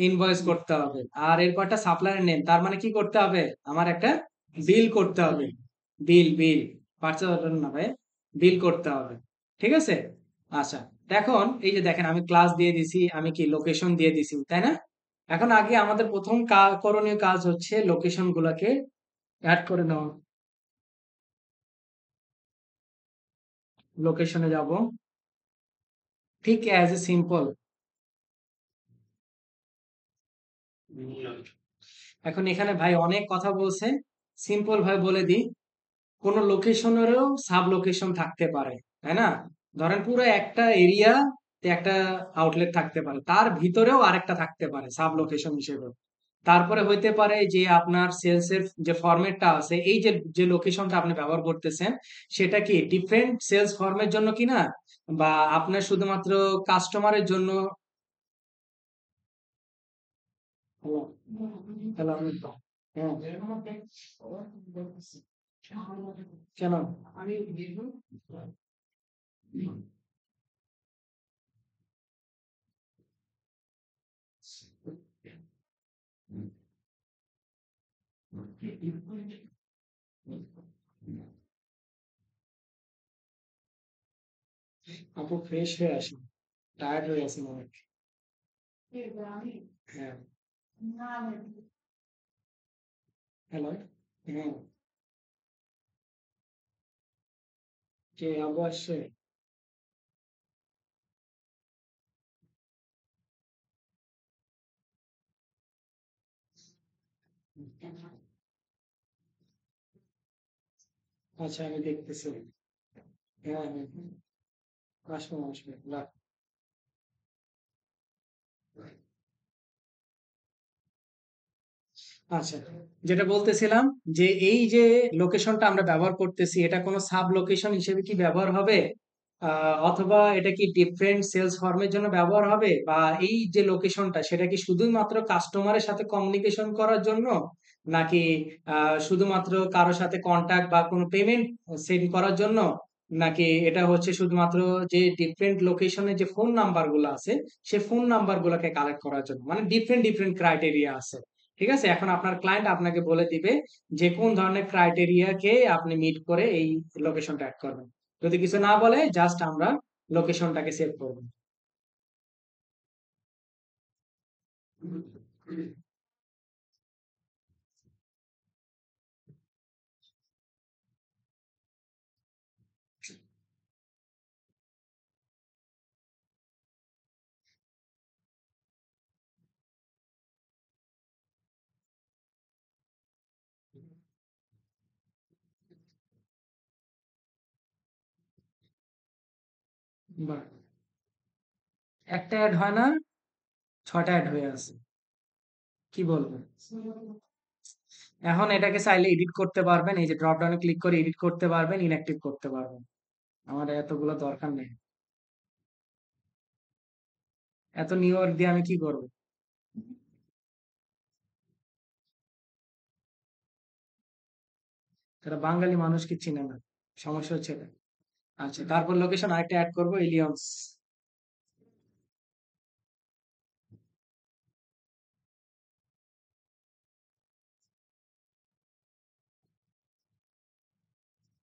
ইনভয়েস করতে হবে। আর এরপর একটা সাপ্লায়ার নেম, তার মানে কি করতে হবে? আমার একটা বিল করতে হবে। বিল পারচেজ অর্ডার না ভাই, বিল করতে হবে। ঠিক আছে? আচ্ছা, এখন এই যে দেখেন আমি ক্লাস দিয়ে দিছি, আমি কি লোকেশন দিয়ে দিছি, তাই না? এখন আগে আমাদের প্রথম করণীয় কাজ হচ্ছে লোকেশন গুলাকে অ্যাড করে নেওয়া। লোকেশনে যাব, ঠিক অ্যাজ এ সিম্পল। এখন এখানে ভাই অনেক কথা বলছে, সিম্পল ভাবে বলে দিই। কোন লোকেশনেরও সাব লোকেশন থাকতে পারে, তাই না? ধরেন পুরো একটা এরিয়া একটা আউটলেট থাকতে পারে, তার ভিতরেও আরেকটা থাকতে পারে সাব লোকেশন হিসেবে। তারপরে হইতে পারে যে আপনার সেলস এর যে ফরম্যাটটা আছে, এই যে যে লোকেশনটা আপনি ব্যবহার করতেছেন, সেটা কি ডিফারেন্ট সেলস ফর্মের জন্য কিনা, বা আপনার শুধুমাত্র কাস্টমারের জন্য। হ্যালো, হ্যালো, হ্যাঁ, কেন? আপু ফ্রেশ হয়ে আসেন, টায়ার্ড হয়ে আছেন অনেক। হ্যাঁ, হ্যালো, হ্যাঁ, কে আবু আসছে? আচ্ছা, আমি দেখতেছি। হ্যাঁ, হ্যাঁ, আসবো আসবো, রাখ। আচ্ছা, যেটা বলতেছিলাম, যে এই যে লোকেশনটা আমরা ব্যবহার করতেছি, এটা কোনো সাব লোকেশন হিসেবে কি ব্যবহার হবে? অথবা এটা কি ডিফারেন্ট সেলস ফর্মের জন্য ব্যবহার হবে, বা এই যে লোকেশনটা সেটা কি শুধুমাত্র কাস্টমারের সাথে কমিউনিকেশন করার জন্য, নাকি শুধুমাত্র কারোর সাথে কন্টাক্ট বা কোনো পেমেন্ট সেন্ড করার জন্য, নাকি এটা হচ্ছে শুধুমাত্র যে ডিফারেন্ট লোকেশনে যে ফোন নাম্বার গুলো আছে সেই ফোন নাম্বার গুলোকে কালেক্ট করার জন্য, মানে ডিফারেন্ট ডিফারেন্ট ক্রাইটেরিয়া আছে। ঠিক আছে, এখন আপনার ক্লায়েন্ট আপনাকে বলে দিবে যে কোন ধরনের ক্রাইটেরিয়াকে আপনি মিট করে এই লোকেশনটা অ্যাড করবেন। যদি কিছু না বলে জাস্ট আমরা লোকেশনটাকে সেভ করব। বাহ, একটা অ্যাড হয় না, 6টা অ্যাড হয়ে আছে, কি বলবো। এখন এটাকে চাইলে এডিট করতে পারবেন, এই যে ড্রপ ডাউনে ক্লিক করে এডিট করতে পারবেন, ইনঅ্যাক্টিভ করতে পারবেন। আমার এতগুলো দরকার নেই, এত নিউ ইয়র্ক দিয়ে আমি কি করব। তারা বাঙালি মানুষকে চিনে না, সমস্যা হচ্ছে এটা। আচ্ছা, তারপর লোকেশন আরেকটা অ্যাড করবো, ইলিয়ন্স।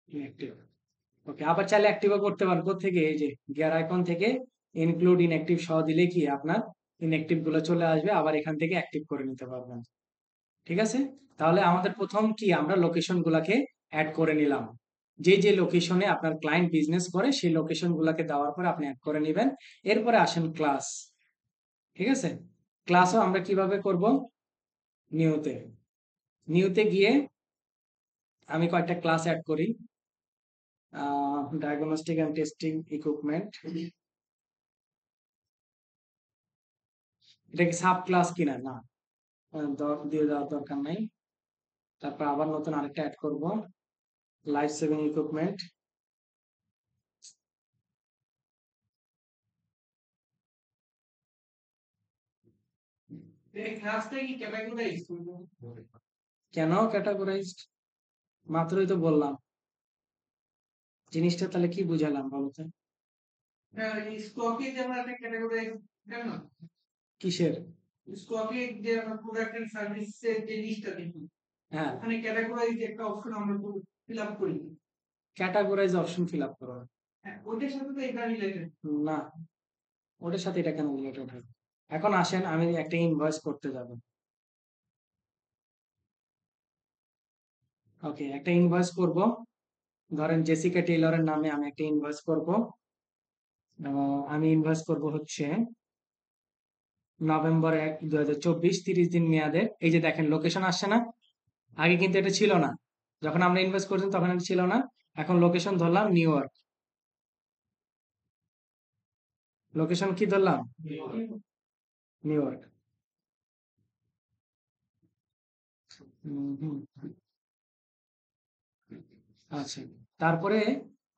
ইনঅ্যাক্টিভ। ওকে, আবার চাইলে অ্যাক্টিভও করতে পারবো থেকে, এই যে গিয়ার আইকন থেকে ইনক্লুড ইনঅ্যাক্টিভ সহ দিলে কি আপনার ইনঅ্যাক্টিভ গুলো চলে আসবে, আবার এখান থেকে অ্যাক্টিভ করে নিতে পারবেন। ঠিক আছে, তাহলে আমাদের প্রথম কি আমরা লোকেশন গুলাকে অ্যাড করে নিলাম। যে যে লোকেশনে আপনার ক্লায়েন্ট বিজনেস করে সেই লোকেশন গুলাকে দেওয়ার পরে আপনি অ্যাড করে নেবেন। এরপরে আসেন ক্লাস। ঠিক আছে, ক্লাসও আমরা কিভাবে করব, নিউতে। নিউতে গিয়ে আমি কয়েকটা ক্লাস অ্যাড করি। ডায়াগনস্টিক অ্যান্ড টেস্টিং ইকুইপমেন্ট, এটা কি সাব ক্লাস কিনা, না দিয়ে দেওয়ার দরকার নাই। তারপর আবার নতুন আরেকটা অ্যাড করব, লাইফ সেভিং ইকুইপমেন্ট। এই ক্লাসটা কি ক্যাটাগরাইজ করবো? কেন ক্যাটাগরাইজড, মাত্রই তো বললাম। জিনিসটা তাহলে কি বুঝালাম বলতো। স্টকে যে আমরা একটা ক্যাটাগরাইজ, কেন কিসের? স্টকে যে আমরা প্রোডাক্ট এন্ড সার্ভিসের যে লিস্টটা দেখি, হ্যাঁ, ওখানে ক্যাটাগরাইজ একটা অপশন আমরা ফিল আপ করি। ক্যাটাগরাইজ অপশন ফিল আপ করো। হ্যাঁ, ওইটার সাথে তো এটা রিলেটেড। না, ওটার সাথে এটা কেন রিলেটেড হবে। এখন আসেন আমি একটা ইনভয়েস করতে যাব। ওকে, একটা ইনভয়েস করব। ধরেন জেসিকা টেইলরের নামে আমি একটা ইনভয়েস করব। আমি ইনভয়েস করব হচ্ছে নভেম্বর 1, 2024, 30 দিন মেয়াদের। এই যে দেখেন লোকেশন আসছে না, আগে কিন্তু এটা ছিল না। যখন আমরা ইনভেস্ট করছি তখন এটা ছিল না। এখন লোকেশন ধরলাম নিউ ইয়র্ক। লোকেশন কি ধরলাম, নিউ ইয়র্ক। হুম। আচ্ছা, তারপরে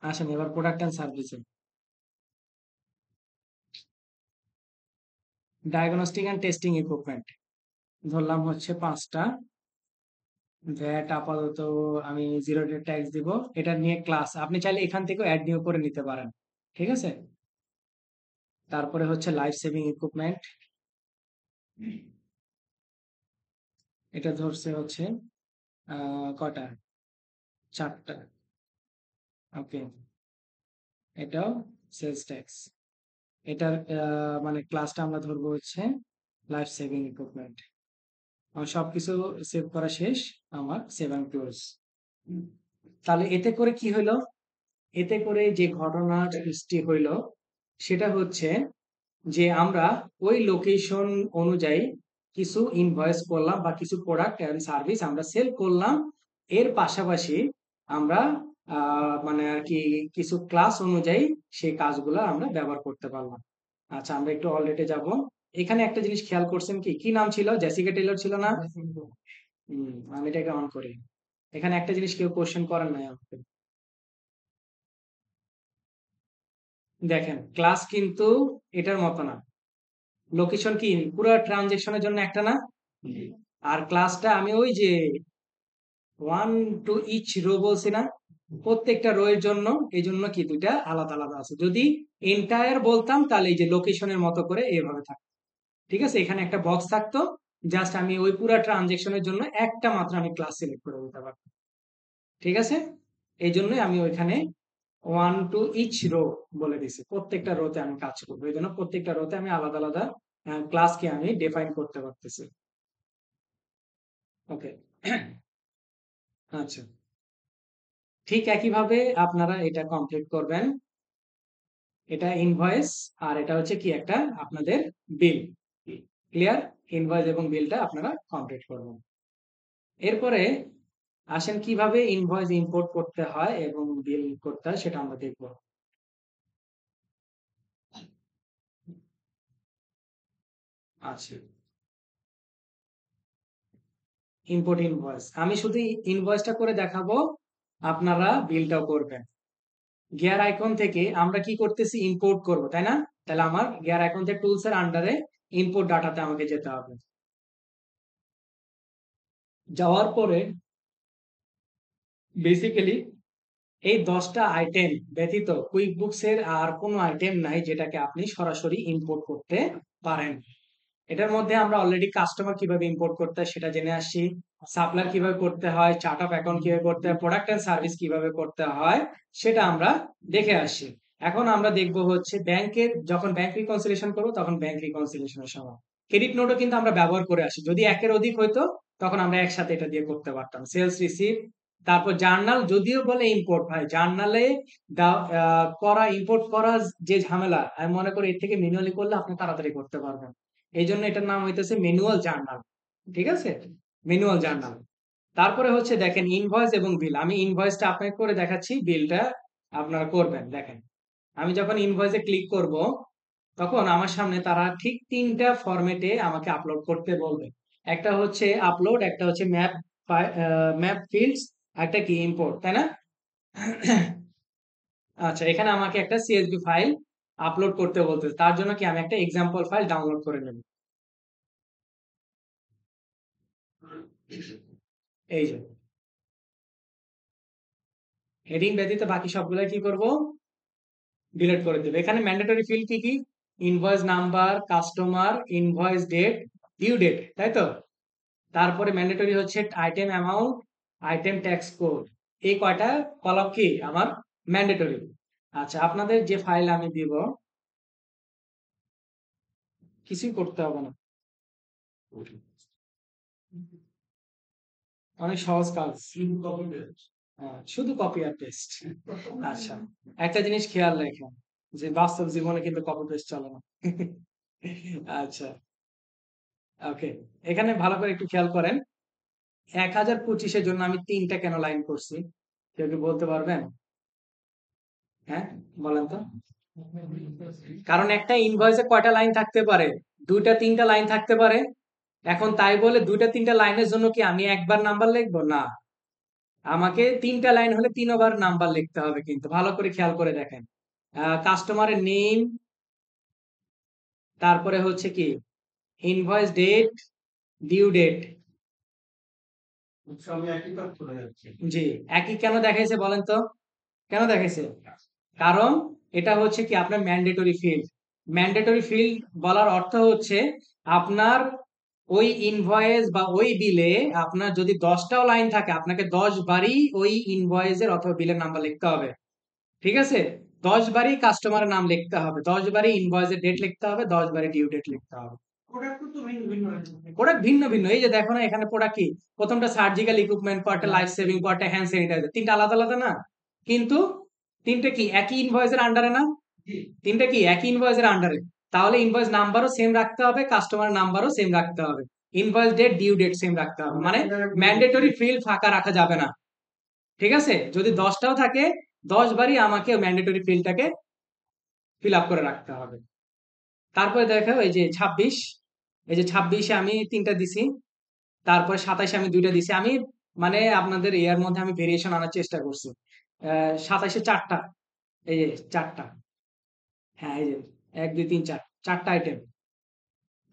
আসেন এবার প্রোডাক্ট এন্ড সার্ভিসে। ডায়াগনস্টিক এন্ড টেস্টিং ইকুইপমেন্ট ধরলাম হচ্ছে 5টা। ভ্যাট আপাতত আমি 0 ট্যাক্স দিব। এটা নিয়ে ক্লাস আপনি চাইলে এখান থেকেও অ্যাড নিউ করে নিতে পারেন। ঠিক আছে, তারপরে হচ্ছে লাইফ সেভিং ইকুইপমেন্ট, এটা ধরছে হচ্ছে কটা, 4টা। ওকে, এটাও সেলস ট্যাক্স। এটার মানে ক্লাসটা আমরা ধরবো হচ্ছে লাইফ সেভিং ইকুইপমেন্ট। আমার সবকিছু সেভ করা শেষ, আমার সেভ এন্ড ক্লোজ। তাহলে এতে করে কি হলো, এতে করে যে ঘটনা সৃষ্টি হইলো সেটা হচ্ছে যে আমরা ওই লোকেশন অনুযায়ী কিছু ইনভয়েস করলাম বা কিছু প্রোডাক্ট এন্ড সার্ভিস আমরা সেল করলাম। এর পাশাপাশি আমরা মানে আর কি কিছু ক্লাস অনুযায়ী সেই কাজগুলো আমরা ব্যবহার করতে পারলাম। আচ্ছা, আমরা একটু অলরেডি যাব। এখানে একটা জিনিস খেয়াল করছেন কি, কি নাম ছিল, জেসিকা টেইলর ছিল না? আমি এটাকে অন করি। এখানে একটা জিনিস কেউ কোশ্চেন করেন নাই আমাকে। দেখেন ক্লাস কিন্তু এটার মতো না, লোকেশন কি পুরো ট্রানজেকশনের জন্য একটা না, আর ক্লাসটা আমি ওই যে ওয়ান টু ইচ রো বলছি না, প্রত্যেকটা রো এর জন্য এই জন্য কি দুইটা আলাদা আলাদা আছে। যদি এন্টায়ার বলতাম তাহলে এই যে লোকেশনের মতো করে এভাবে থাকতো, ঠিক আছে, এখানে একটা বক্স থাকতো, জাস্ট আমি ওই পুরো ট্রানজেকশনের জন্য একটা মাত্র আমি ক্লাস সিলেক্ট করে দিতে পারতাম, ঠিক আছে। এই জন্যই আমি ওইখানে ওয়ান টু ইচ রো বলে দিছি, প্রত্যেকটা রোতে আমি কাজ করবো, এই জন্য প্রত্যেকটা রোতে আমি আলাদা আলাদা ক্লাসকে আমি ডিফাইন করতে পারতেছি। ওকে, আচ্ছা, ঠিক একইভাবে আপনারা এটা কমপ্লিট করবেন। এটা ইনভয়েস, আর এটা হচ্ছে কি একটা আপনাদের বিল। ক্লিয়ার? ইনভয়েস এবং বিলটা আপনারা কমপ্লিট করবেন। এরপরে আসেন কিভাবে ইনভয়েস ইম্পোর্ট করতে হয় এবং বিল করতে হয় সেটা আমরা দেখব। আচ্ছা, ইম্পোর্ট ইনভয়েস আমি শুধু ইনভয়েসটা করে দেখাবো, আপনারা বিলটাও করবেন। গিয়ার আইকন থেকে আমরা কি করতেছি, ইম্পোর্ট করব, তাই না? তাহলে আমার গিয়ার আইকন থেকে টুলস এর আন্ডারে ইম্পোর্ট ডাটাতে আমাকে যেতে হবে। যাওয়ার পরে বেসিক্যালি এই 10টা আইটেম ব্যতীত কুইক বুকস এর আর কোনো আইটেম নাই যেটাকে আপনি সরাসরি ইম্পোর্ট করতে পারেন। এটার মধ্যে আমরা অলরেডি কাস্টমার কিভাবে ইম্পোর্ট করতে হয় সেটা জেনে আসছি, সাপ্লায়ার কিভাবে করতে হয়, চার্ট অফ অ্যাকাউন্ট কিভাবে করতে হয়, প্রোডাক্ট এন্ড সার্ভিস কিভাবে করতে হয় সেটা আমরা দেখে আসছি। এখন আমরা দেখব হচ্ছে ব্যাংকের, যখন ব্যাংক রিকনসিলিয়েশন করবো তখন ব্যাংক রিকনসিলিয়েশনের সময় ক্রেডিট নোটও কিন্তু আমরা ব্যবহার করে আসি, যদি একের অধিক হইতো তখন আমরা একসাথে এটা দিয়ে করতে পারতাম। সেলস রিসিপ্ট, তারপর জার্নাল, যদিও বলে ইম্পোর্ট ভাই, জার্নালে করা ইম্পোর্ট করা যে ঝামেলা, আমি মনে করি এর থেকে ম্যানুয়ালি করলে আপনি তাড়াতাড়ি করতে পারবেন। এই জন্য এটার নাম হইতেছে ম্যানুয়াল জার্নাল, ঠিক আছে, ম্যানুয়াল জার্নাল। তারপরে হচ্ছে দেখেন ইনভয়েস এবং বিল, আমি ইনভয়েসটা আপনাকে করে দেখাচ্ছি, বিলটা আপনারা করবেন। দেখেন আমি যখন ইনভয়েসে ক্লিক করব তখন আমার সামনে তারা ঠিক তিনটা ফরম্যাটে আমাকে আপলোড করতে বলবে। একটা হচ্ছে আপলোড, একটা হচ্ছে ম্যাপ, ম্যাপ ফিল্ডস, একটা কি ইম্পোর্ট, তাই না? আচ্ছা, এখানে আমাকে একটা সিএসভি ফাইল আপলোড করতে বলতে, তার জন্য কি আমি একটা এক্সাম্পল ফাইল ডাউনলোড করে নেব। এই যে হেডিং ব্যতীত বাকি সবগুলো কি করব, ডিলিট করে দেব। এখানে ম্যান্ডেটরি ফিল্ড কি কি, invoice number, customer, invoice date, due date, তাই তো। তারপরে ম্যান্ডেটরি হচ্ছে item amount, item tax code, এই কয়টা কলাম কি আমার ম্যান্ডেটরি। আচ্ছা, আপনাদের যে ফাইল আমি দিব কিছুই করতে হবে না, অনেক সহজ কাজ, শুধু কপি আর পেস্ট। আচ্ছা, একটা জিনিস খেয়াল রাখেন যে বাস্তব জীবনে কিন্তু কপি পেস্ট চলে না। আচ্ছা, ওকে, এখানে ভালো করে একটু খেয়াল করেন, 1025-এর জন্য আমি 3টা কেন লাইন করছি, কেউ কি বলতে পারবেন? হ্যাঁ, বলেন তো। কারণ একটা ইনভয়েসে কয়টা লাইন থাকতে পারে, 2টা 3টা লাইন থাকতে পারে। এখন তাই বলে 2টা 3টা লাইনের জন্য কি আমি একবার নাম্বার লিখবো না, আমাকে 3টা লাইন হলে 3বার নাম্বার লিখতে হবে, কিন্তু ভালো করে খেয়াল করে দেখেন। কাস্টমারের নেম, তারপরে হচ্ছে কি ইনভয়েস ডেট, ডিউ ডেট। সবই একই কাজ চলে যাচ্ছে। জি, একই কেন দেখাইছে বলেন তো, কেন দেখাইছে? কারণ এটা হচ্ছে কি আপনার ম্যান্ডেটরি ফিল্ড। ম্যান্ডেটরি ফিল্ড বলার অর্থ হচ্ছে আপনার ওই ইনভয়েস বা ওই বিলে আপনার যদি 10টাও লাইন থাকে আপনাকে 10বারই ওই ইনভয়েসের অথবা বিলের নাম্বার লিখতে হবে, ঠিক আছে। 10বারই কাস্টমারের নাম লিখতে হবে, 10বারই ইনভয়েসের ডেট লিখতে হবে, 10বারই ডিউ ডেট লিখতে হবে। প্রোডাক্ট তো ভিন্ন ভিন্ন আছে। প্রোডাক্ট ভিন্ন ভিন্ন, এই যে দেখো না এখানে প্রোডাক্ট কি, প্রথমটা সার্জিক্যাল ইকুইপমেন্ট, পরটা লাইফ সেভিং, পরটা হ্যান্ড স্যানিটাইজার, তিনটা আলাদা আলাদা না, কিন্তু তিনটে কি একই ইনভয়েসের আন্ডারে না, জি, তিনটা কি একই ইনভয়েসের আন্ডারে, তাহলে ইনভয়েস নাম্বারও সেম রাখতে হবে, কাস্টমার নাম্বারও সেম রাখতে হবে, invoice date due date same রাখতে হবে, মানে ম্যান্ডেটরি ফিল্ড ফাঁকা রাখা যাবে না, ঠিক আছে। যদি 10টাও থাকে 10বারই আমাকে ম্যান্ডেটরি ফিল্ডটাকে ফিল আপ করে রাখতে হবে। তারপরে দেখো এই যে 26, এই যে 26-এ আমি 3টা দিছি, তারপরে 27-এ আমি 2টা দিছি, আমি মানে আপনাদের এর মধ্যে আমি ভেরিয়েশন আনার চেষ্টা করছি। 27-এ 4টা, এই যে 4টা, হ্যাঁ, এই যে ১, ২, ৩, ৪ চারটা আইটেম।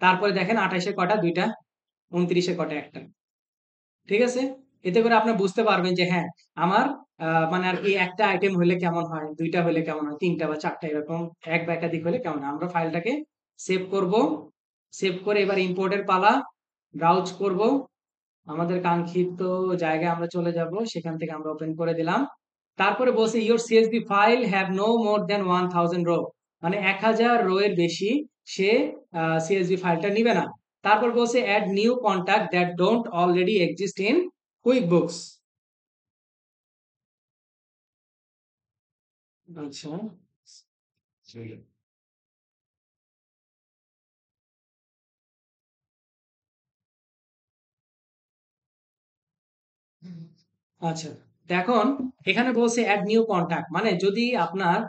তারপরে দেখেন ২৮ এ কটা? ২টা, ২৯ এ কটা? একটা। ঠিক আছে? এতে করে আপনি বুঝতে পারবেন যে হ্যাঁ, আমার মানে আরকি একটা আইটেম হইলে কেমন হয়, ২টা হইলে কেমন হয়, ৩টা বা ৪টা এরকম এক বা একাধিক হইলে কেমন হয়। আমরা ফাইলটাকে সেভ করব। সেভ করে এবার ইম্পোর্ট এর পালা। ব্রাউজ করব। আমাদের কাঙ্ক্ষিত জায়গায় আমরা চলে যাব। সেখান থেকে আমরা ওপেন করে দিলাম। তারপরে বলছে your CSV file have no more than 1000 row. মানে 1000 রো এর বেশি সে CSV ফাইলটা নিবে না। তারপর বলছে add new contact that don't already exist in QuickBooks। আচ্ছা, আচ্ছা। তো এখন এখানে বলছে add new contact, মানে যদি আপনার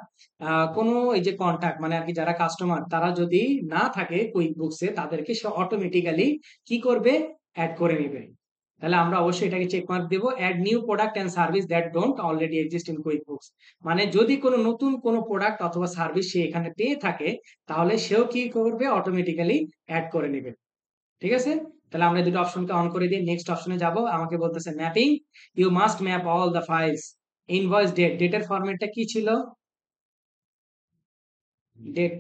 কোনো এই যে কন্টাক্ট মানে আরকি যারা কাস্টমার তারা যদি না থাকে QuickBooks এ, তাদেরকে সে অটোমেটিক্যালি কি করবে? এড করে নিবে। তাহলে আমরা অবশ্যই এটাকে check mark Dev. add new product and service that don't already exist in QuickBooks। মানে যদি কোনো নতুন কোনো প্রোডাক্ট অথবা সার্ভিস সে এখানে পেয়ে থাকে, তাহলে সেও কি করবে? অটোমেটিক্যালি এড করে নিবে। ঠিক আছে? তাহলে আমরা এই দুটো অপশনকে অন করে দিয়ে নেক্সট অপশনে যাব। আমাকে বলতেছে mapping, you must map all the files. Invoice date, ডেটের ফরম্যাটটা কি ছিল? ডেট।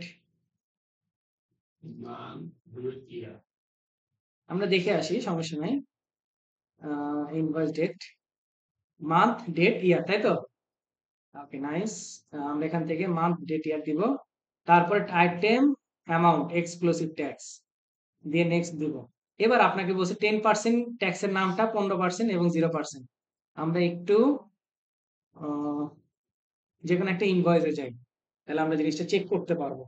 আমরা দেখে আসি, সমস্যা নাই। ইনভয়েস ডেট, মান্থ, ডেট, ইয়ার, তাই তো? ওকে, নাইস। আমরা এখান থেকে মান্থ, ডেট, ইয়ার দিব। তারপরে আইটেম অ্যামাউন্ট এক্সক্লুসিভ ট্যাক্স দিয়ে নেক্সট দিব। এবার আপনাকে বলছে 10% ট্যাক্সের নামটা, 15% এবং 0%। আমরা একটু যেকোনো একটা ইনভয়েসে যাই, তাহলে আমরা জিনিসটা চেক করতে পারবো।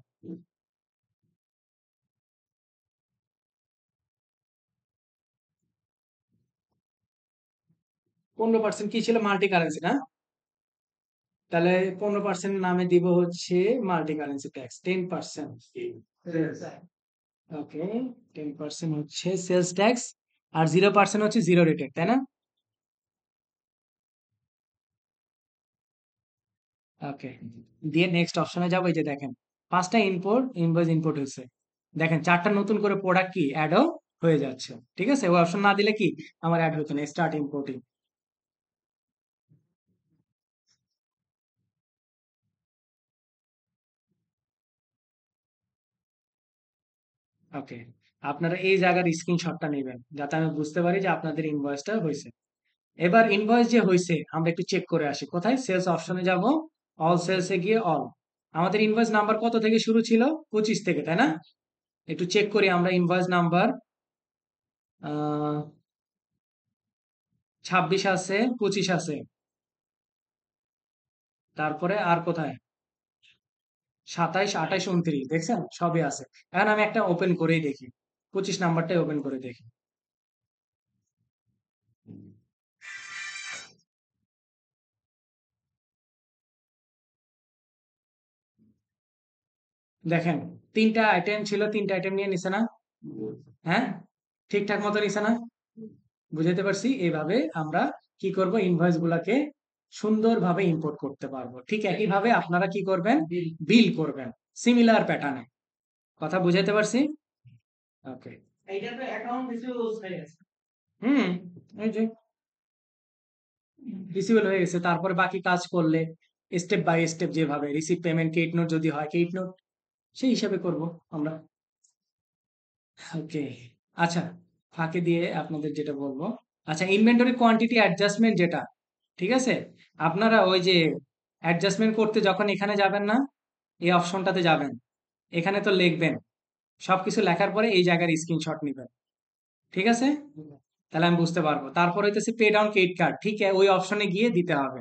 15% কি ছিল? মাল্টি কারেন্সি, না? তাহলে 15% নামে দিব হচ্ছে মাল্টি কারেন্সি ট্যাক্স 10%। ওকে, 10% হচ্ছে সেলস ট্যাক্স, আর 0% হচ্ছে জিরো রেটেড, তাই না? ওকে, দিয়ে নেক্সট অপশনে যাবো। এই যে দেখেন 5টা ইম্পোর্ট ইনভয়েস ইম্পোর্ট হয়েছে। দেখেন 4টা নতুন করে প্রোডাক্ট কি অ্যাডও হয়ে যাচ্ছে। ঠিক আছে? ওই অপশন না দিলে কি আমার অ্যাড হতো না। Start importing. ওকে, আপনারা এই জায়গার স্ক্রিনশটটা নেবেন যাতে আমি বুঝতে পারি যে আপনাদের ইনভয়েসটা হয়েছে। এবার ইনভয়েস যে হয়েছে আমরা একটু চেক করে আসি। কোথায়? সেলস অপশনে যাব। অল সেলসে গিয়ে অল। আমাদের ইনভয়েস নাম্বার কত থেকে শুরু ছিল? 25 থেকে, তাই না? একটু চেক করি আমরা। ইনভয়েস নাম্বার 26 আছে, 25 আছে, তারপরে আর কোথায়? 27, 28, 29 দেখছেন? সবই আছে। এখন আমি একটা ওপেন করেই দেখি, 25 নাম্বারটাই ওপেন করে দেখি। দেখেন 3টা আইটেম ছিল, 3টা আইটেম নিয়ে নিছে না? হ্যাঁ, ঠিকঠাক মতো নিছে না? বুঝাতে পারছি? এইভাবে আমরা কি করব? ইনভয়েস গুলাকে সুন্দরভাবে ইম্পোর্ট করতে পারবো। ঠিক একইভাবে আপনারা কি করবেন? বিল করবেন সিমিলার প্যাটার্নে। কথা বুঝাতে পারছি? ওকে। এইটা তো অ্যাকাউন্ট রিসিভেবলস হয়ে গেছে। হুম, এই যে রিসিভেবল হয়ে গেছে। তারপরে বাকি কাজ করলে স্টেপ বাই স্টেপ যেভাবে রিসিভ পেমেন্ট ক্রেডিট নোট যদি হয় ক্রেডিট নোট সেই হিসাবে করব আমরা। ওকে, আচ্ছা, ফাঁকে দিয়ে আপনাদের যেটা বলবো, আচ্ছা, ইনভেন্টরি কোয়ান্টিটি অ্যাডজাস্টমেন্ট যেটা, ঠিক আছে? আপনারা ওই যে অ্যাডজাস্টমেন্ট করতে যখন এখানে যাবেন না, এই অপশনটাতে যাবেন, এখানে তো লিখবেন, সবকিছু লেখার পরে এই জায়গার স্ক্রিনশট নিবেন। ঠিক আছে? তাহলে আমি বুঝতে পারবো। তারপর হইতেছে পে ডাউন ক্রেডিট কার্ড, ঠিক ওই অপশনে গিয়ে দিতে হবে।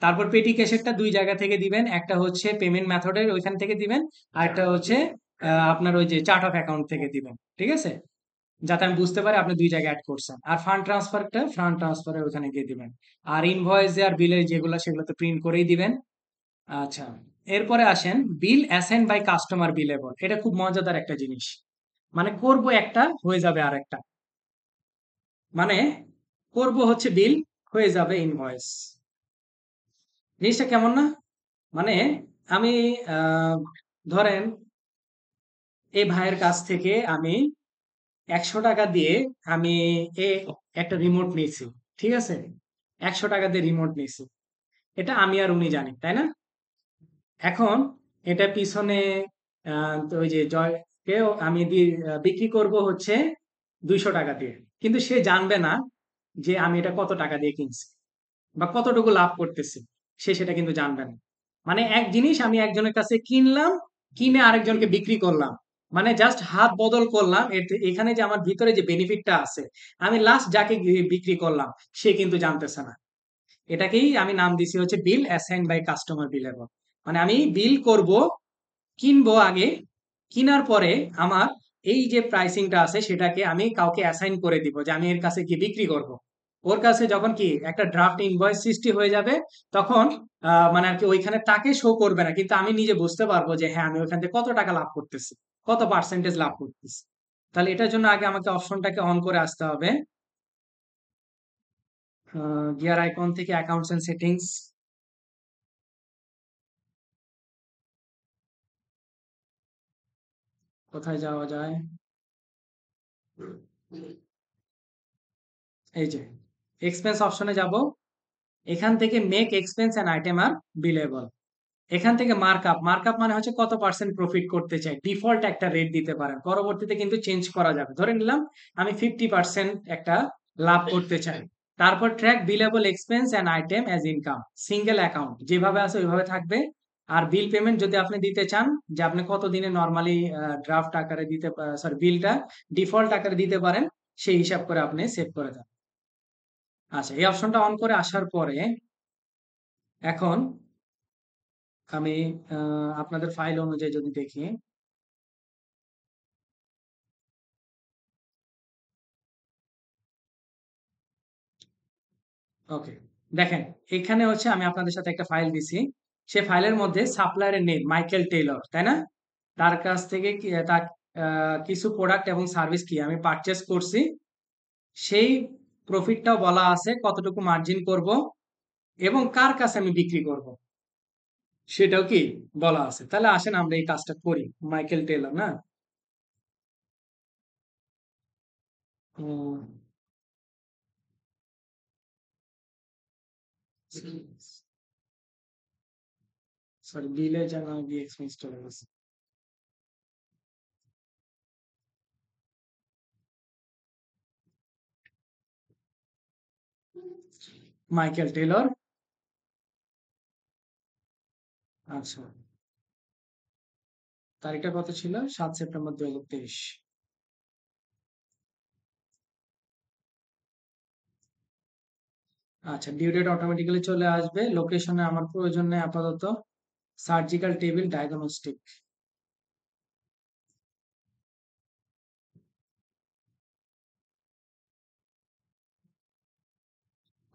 তারপর পেটি ক্যাশেরটা 2 জায়গা থেকে দিবেন। একটা হচ্ছে পেমেন্ট মেথডের ওইখান থেকে দিবেন, আর একটা হচ্ছে আপনার ওই যে চার্ট অফ অ্যাকাউন্ট থেকে দিবেন। ঠিক আছে? যাতে আমি বুঝতে পারি আপনি 2 জায়গায় এড করছেন। আর ফান্ড ট্রান্সফারের ওখানে গিয়ে দিবেন। আর ইনভয়েস আর বিলের যেগুলো সেগুলো তো প্রিন্ট করেই দিবেন। আচ্ছা, এরপরে আসেন বিল অ্যাসাইন বাই কাস্টমার বিলেবল। এটা খুব মজাদার একটা জিনিস। মানে করব একটা, হয়ে যাবে আরেকটা। মানে করব হচ্ছে বিল, হয়ে যাবে ইনভয়েস। জিনিসটা কেমন না? মানে আমি ধরেন এই ভাইয়ের কাছ থেকে আমি 100 টাকা দিয়ে আমি এ একটা রিমোট নিয়েছি, ঠিক আছে? 100 টাকা দিয়ে রিমোট নিয়েছি, এটা আমি আর উনি জানি, তাই না? এখন এটা পিছনে তো ওই যে জয়কেও আমি বিক্রি করব হচ্ছে 200 টাকা দিয়ে, কিন্তু সে জানবে না যে আমি এটা কত টাকা দিয়ে কিনছি বা কতটুকু লাভ করতেছি, সে সেটা কিন্তু জানবে না। মানে এক জিনিস আমি একজনের কাছে কিনলাম, কিনে আরেকজনকে বিক্রি করলাম, মানে জাস্ট হাত বদল করলাম, এখানে যে আমার ভিতরে যে বেনিফিটটা আছে, আমি লাস্ট যাকে বিক্রি করলাম সে কিন্তু জানতেছে না। এটাকেই আমি নাম দিছি হচ্ছে বিল অ্যাসাইন বাই কাস্টমার বিলেবল। মানে আমি বিল করব, কিনবো আগে, কিনার পরে আমার এই যে প্রাইসিংটা আছে সেটাকে আমি কাউকে অ্যাসাইন করে দিব যে আমি এর কাছে গিয়ে বিক্রি করব। ওর কাছে যখন কি একটা ড্রাফট ইনভয়েস সৃষ্টি হয়ে যাবে, তখন মানে আর কি ওইখানে তাকে শো করবে না, কিন্তু আমি নিজে বুঝতে পারবো যে হ্যাঁ আমি ওইখান থেকে কত টাকা লাভ করতেছি, কত পার্সেন্টেজ লাভ করতেছি। তাহলে এটার জন্য আগে আমাকে অপশনটাকে অন করে আসতে হবে। গিয়ার আইকন থেকে অ্যাকাউন্টস এন্ড সেটিংস, কোথায় যাওয়া যায়? এই যে এক্সপেন্স অপশনে যাব, এখান থেকে মেক এক্সপেন্স এন্ড আইটেম আর বিলেবল। এখান থেকে মার্কআপ, মার্কআপ মানে হচ্ছে কত পার্সেন্ট প্রফিট করতে চাই, ডিফল্ট একটা রেট দিতে পারেন, পরবর্তীতে কিন্তু চেঞ্জ করা যাবে। ধরে নিলাম আমি 50% একটা লাভ করতে চাই। তারপর track billable expense and item as income, single account যেভাবে আছে ওইভাবে থাকবে। আর বিল পেমেন্ট যদি আপনি দিতে চান যে আপনি কত দিনে নরমালি ড্রাফট আকারে দিতে, সরি বিলটা ডিফল্ট আকারে দিতে পারেন, সেই হিসাব করে আপনি সেভ করে দেন। আচ্ছা, এই অপশনটা অন করে আসার পরে এখন আমি আপনাদের ফাইল অনুযায়ী যদি দেখি, ওকে, দেখেন এখানে হচ্ছে আমি আপনাদের সাথে একটা ফাইল দিছি, সে ফাইলের মধ্যে সাপ্লায়ারের নেম মাইকেল টেইলর, তাই না? তার কাছ থেকে তার কিছু প্রোডাক্ট এবং সার্ভিস কি আমি পারচেজ করছি, সেই প্রফিটটাও বলা আছে, কতটুকু মার্জিন করব এবং কার কাছে আমি বিক্রি করব সেটাও কি বলা আছে। তাহলে আসেন আমরা এই কাজটা করি। মাইকেল টেইলর না, সরি বিলে যেন গিয়ে এক্সপেন্স চলে গেছে। মাইকেল টেলর, আচ্ছা, তারিখটা কত ছিল? 7 সেপ্টেম্বর 2023। আচ্ছা, ডিউ ডেট অটোমেটিক্যালি চলে আসবে। লোকেশনে আমার প্রয়োজন নেই আপাতত। সার্জিক্যাল টেবিল ডায়াগনস্টিক,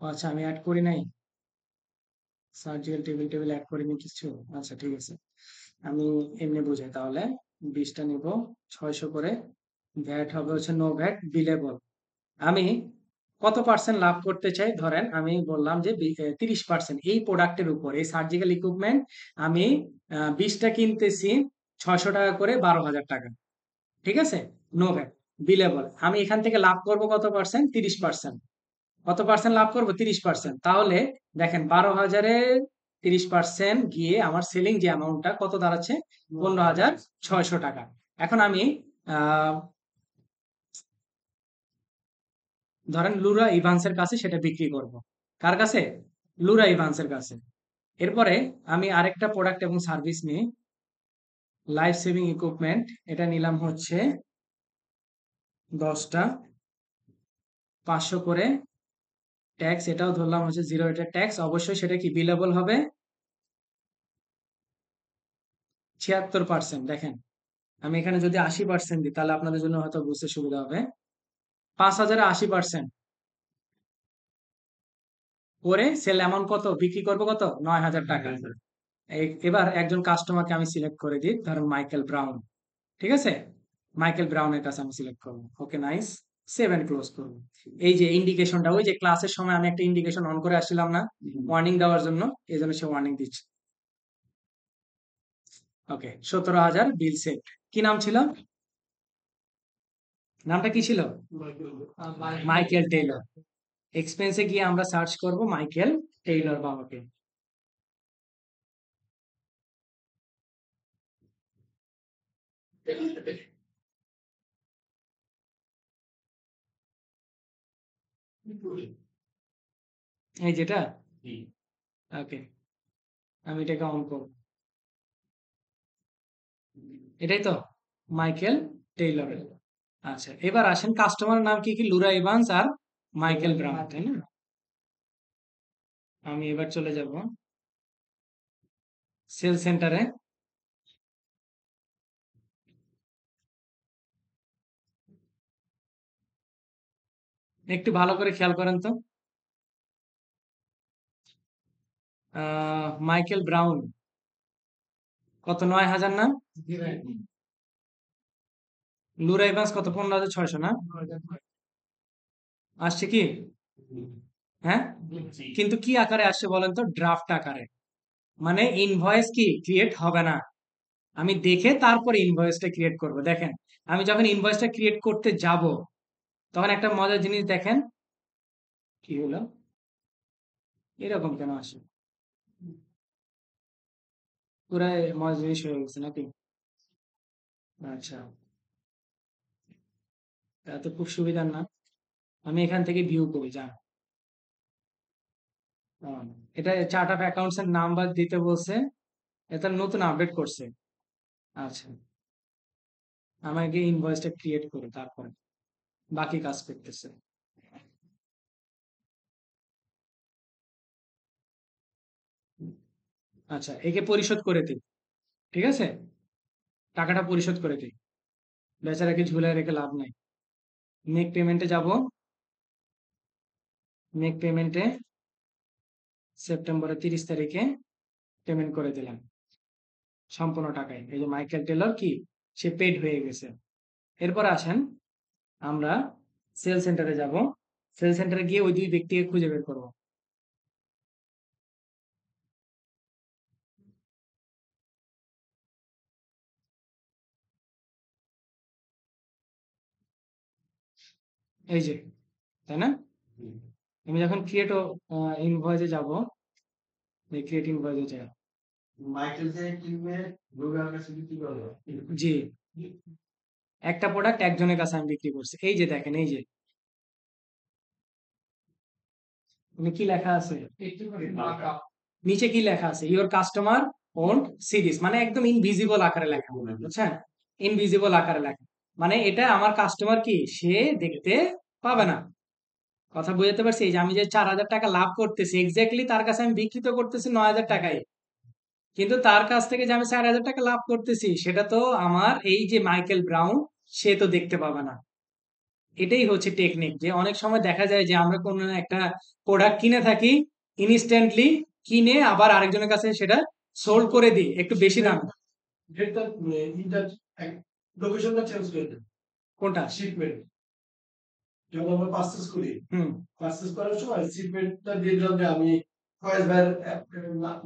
আচ্ছা আমি অ্যাড করি নাই, সার্জিক্যাল টেবিল অ্যাড করিনি কিছু। আচ্ছা ঠিক আছে, আমি এমনি বুঝাই তাহলে। 20টা নিব, 600 করে। ভ্যাট হবে হচ্ছে নো ভ্যাট বিলেবল। আমি কত পার্সেন্ট লাভ করতে চাই, ধরেন আমি বললাম যে 30% এই প্রোডাক্টের উপর, এই সার্জিক্যাল ইকুইপমেন্ট আমি 20টা কিনতেছি 600 টাকা করে, 12,000 টাকা, ঠিক আছে? No VAT billable. আমি এখান থেকে লাভ করব কত পার্সেন্ট? 30%। কত পার্সেন্ট লাভ করব? 30%। তাহলে দেখেন 12,000-এ 30% গিয়ে আমার সেলিং যে অ্যামাউন্টটা কত দাঁড়াচ্ছে? 15,600 টাকা। এখন আমি আহ ধরেন লুরা ইভান্সের কাছে সেটা বিক্রি করব। কার কাছে? লুরা ইভান্সের কাছে। এরপরে আমি আরেকটা প্রোডাক্ট এবং সার্ভিস নিই, লাইফ সেভিং ইকুইপমেন্ট, এটা নিলাম হচ্ছে 10টা, 500 করে। ট্যাক্স এটাও ধরলাম হচ্ছে 0, এটা ট্যাক্স, অবশ্যই সেটা কি বিলেবল হবে 76%। দেখেন আমি এখানে যদি 80% দিই তাহলে আপনাদের জন্য হয়তো বুঝতে সুবিধা হবে। 5,000-এ 80% করে সেল অ্যামাউন্ট কত? বিক্রি করবো কত? 9,000 টাকা। এবার একজন কাস্টমারকে আমি সিলেক্ট করে দিই, ধরেন মাইকেল ব্রাউন, ঠিক আছে? মাইকেল ব্রাউনের কাছে আমি সিলেক্ট করবো। Okay nice, save and close করবো। এই যে ইন্ডিকেশনটা, ওই যে ক্লাসের সময় আমি একটা ইন্ডিকেশন অন করে আসছিলাম না ওয়ার্নিং দেওয়ার জন্য, এই জন্য সে ওয়ার্নিং দিচ্ছে। ওকে, 17,000 বিল সেট। কি নাম ছিল? নামটা কি ছিল? Michael Taylor. এক্সপেন্সে গিয়ে আমরা সার্চ করব মাইকেল টেইলর বাবাকে। এই যেটা, ওকে, আমি এটাকে অন করব। এটাই তো মাইকেল টেইলর। আচ্ছা, এবার আসেন কাস্টমার নাম কি কি? লুরা ইভান্স আর মাইকেল ব্রাউন, তাই না? আমি এবার চলে যাব সেল সেন্টারে। একটু ভালো করে খেয়াল করেন তো। মাইকেল ব্রাউন কত? 9,000 না? লুরা ইভান্স কত? 15,600 না? আসছে কি? হ্যাঁ, কিন্তু কি আকারে আসছে বলেন তো? ড্রাফট আকারে। মানে ইনভয়েস কি ক্রিয়েট হবে না, আমি দেখে তারপর ইনভয়েসটা ক্রিয়েট করব। দেখেন, আমি যখন ইনভয়েসটা ক্রিয়েট করতে যাব তখন একটা মজার জিনিস দেখেন। কি হলো? এরকম কেন আসে? পুরাই মজার জিনিস হয়ে গেছে নাকি? আচ্ছা, তা তো খুব সুবিধার না। আমি এখান থেকে ভিউ করি, যান। আহ, এটা চার্ট অফ অ্যাকাউন্টস এর নাম্বার দিতে বলছে। এটা নতুন আপডেট করছে। আচ্ছা, আমাকে ইনভয়েসটা ক্রিয়েট করে তারপরে বাকি কাজ করতেছে। আচ্ছা, একে পরিশোধ করে দিই, ঠিক আছে? টাকাটা পরিশোধ করে দিই, বেচারাকে ঝুলায় রেখে লাভ নাই। মেক পেমেন্টে যাব। মেক পেমেন্টে সেপ্টেম্বরের 30 তারিখে পেমেন্ট করে দিলাম সম্পূর্ণ টাকায়। এই যে মাইকেল টেলর কি, সে পেড হয়ে গেছে। এরপর আসেন আমরা সেল সেন্টারে যাব। সেল সেন্টারে গিয়ে ওই দুই ব্যক্তিকে খুঁজে বের করব। এই যে, তাই না? আমি যখন ক্রিয়েট ইনভয়েসে যাব, এই ক্রিয়েট ইনভয়েসে যাব। মাইকেল যে কিনবে রোগার কাছে বিক্রি করবে। জি, একটা প্রোডাক্ট একজনের কাছে আমি বিক্রি করছি। এই যে দেখেন, এই যে কি লেখা আছে নিচে? কি লেখা আছে? ইওর কাস্টমার ওন্ড সিরিজ, মানে একদম ইনভিজিবল আকারে লেখা, বুঝছেন? ইনভিজিবল আকারে লেখা, মানে এটা আমার কাস্টমার কি, সে দেখতে পাবে না। কথা বুঝতে পারছি? এই যে আমি যে 4,000 টাকা লাভ করতেছি, এক্স্যাক্টলি তার কাছে আমি বিক্রি তো করতেছি 9,000 টাকায়, কিন্তু তার কাছ থেকে যে আমি 4,000 টাকা লাভ করতেছি সেটা তো আমার এই যে মাইকেল ব্রাউন, সে তো দেখতে পাবে না। এটাই হচ্ছে টেকনিক, যে অনেক সময় দেখা যায় যে আমরা কোনো একটা প্রোডাক্ট কিনে থাকি, ইনস্ট্যান্টলি কিনে আবার আরেকজনের কাছে সেটা সোল্ড করে দিই একটু বেশি দাম। ডেটটা ইন্টার লোকেশনটা চেঞ্জ করে দেন। কোনটা? শিপমেন্ট যখন আমরা পারচেজ করি, হুম, পারচেজ করার সময় শিপমেন্টটা দিয়ে দিলাম যে আমি ফয়েজ ভাইয়ের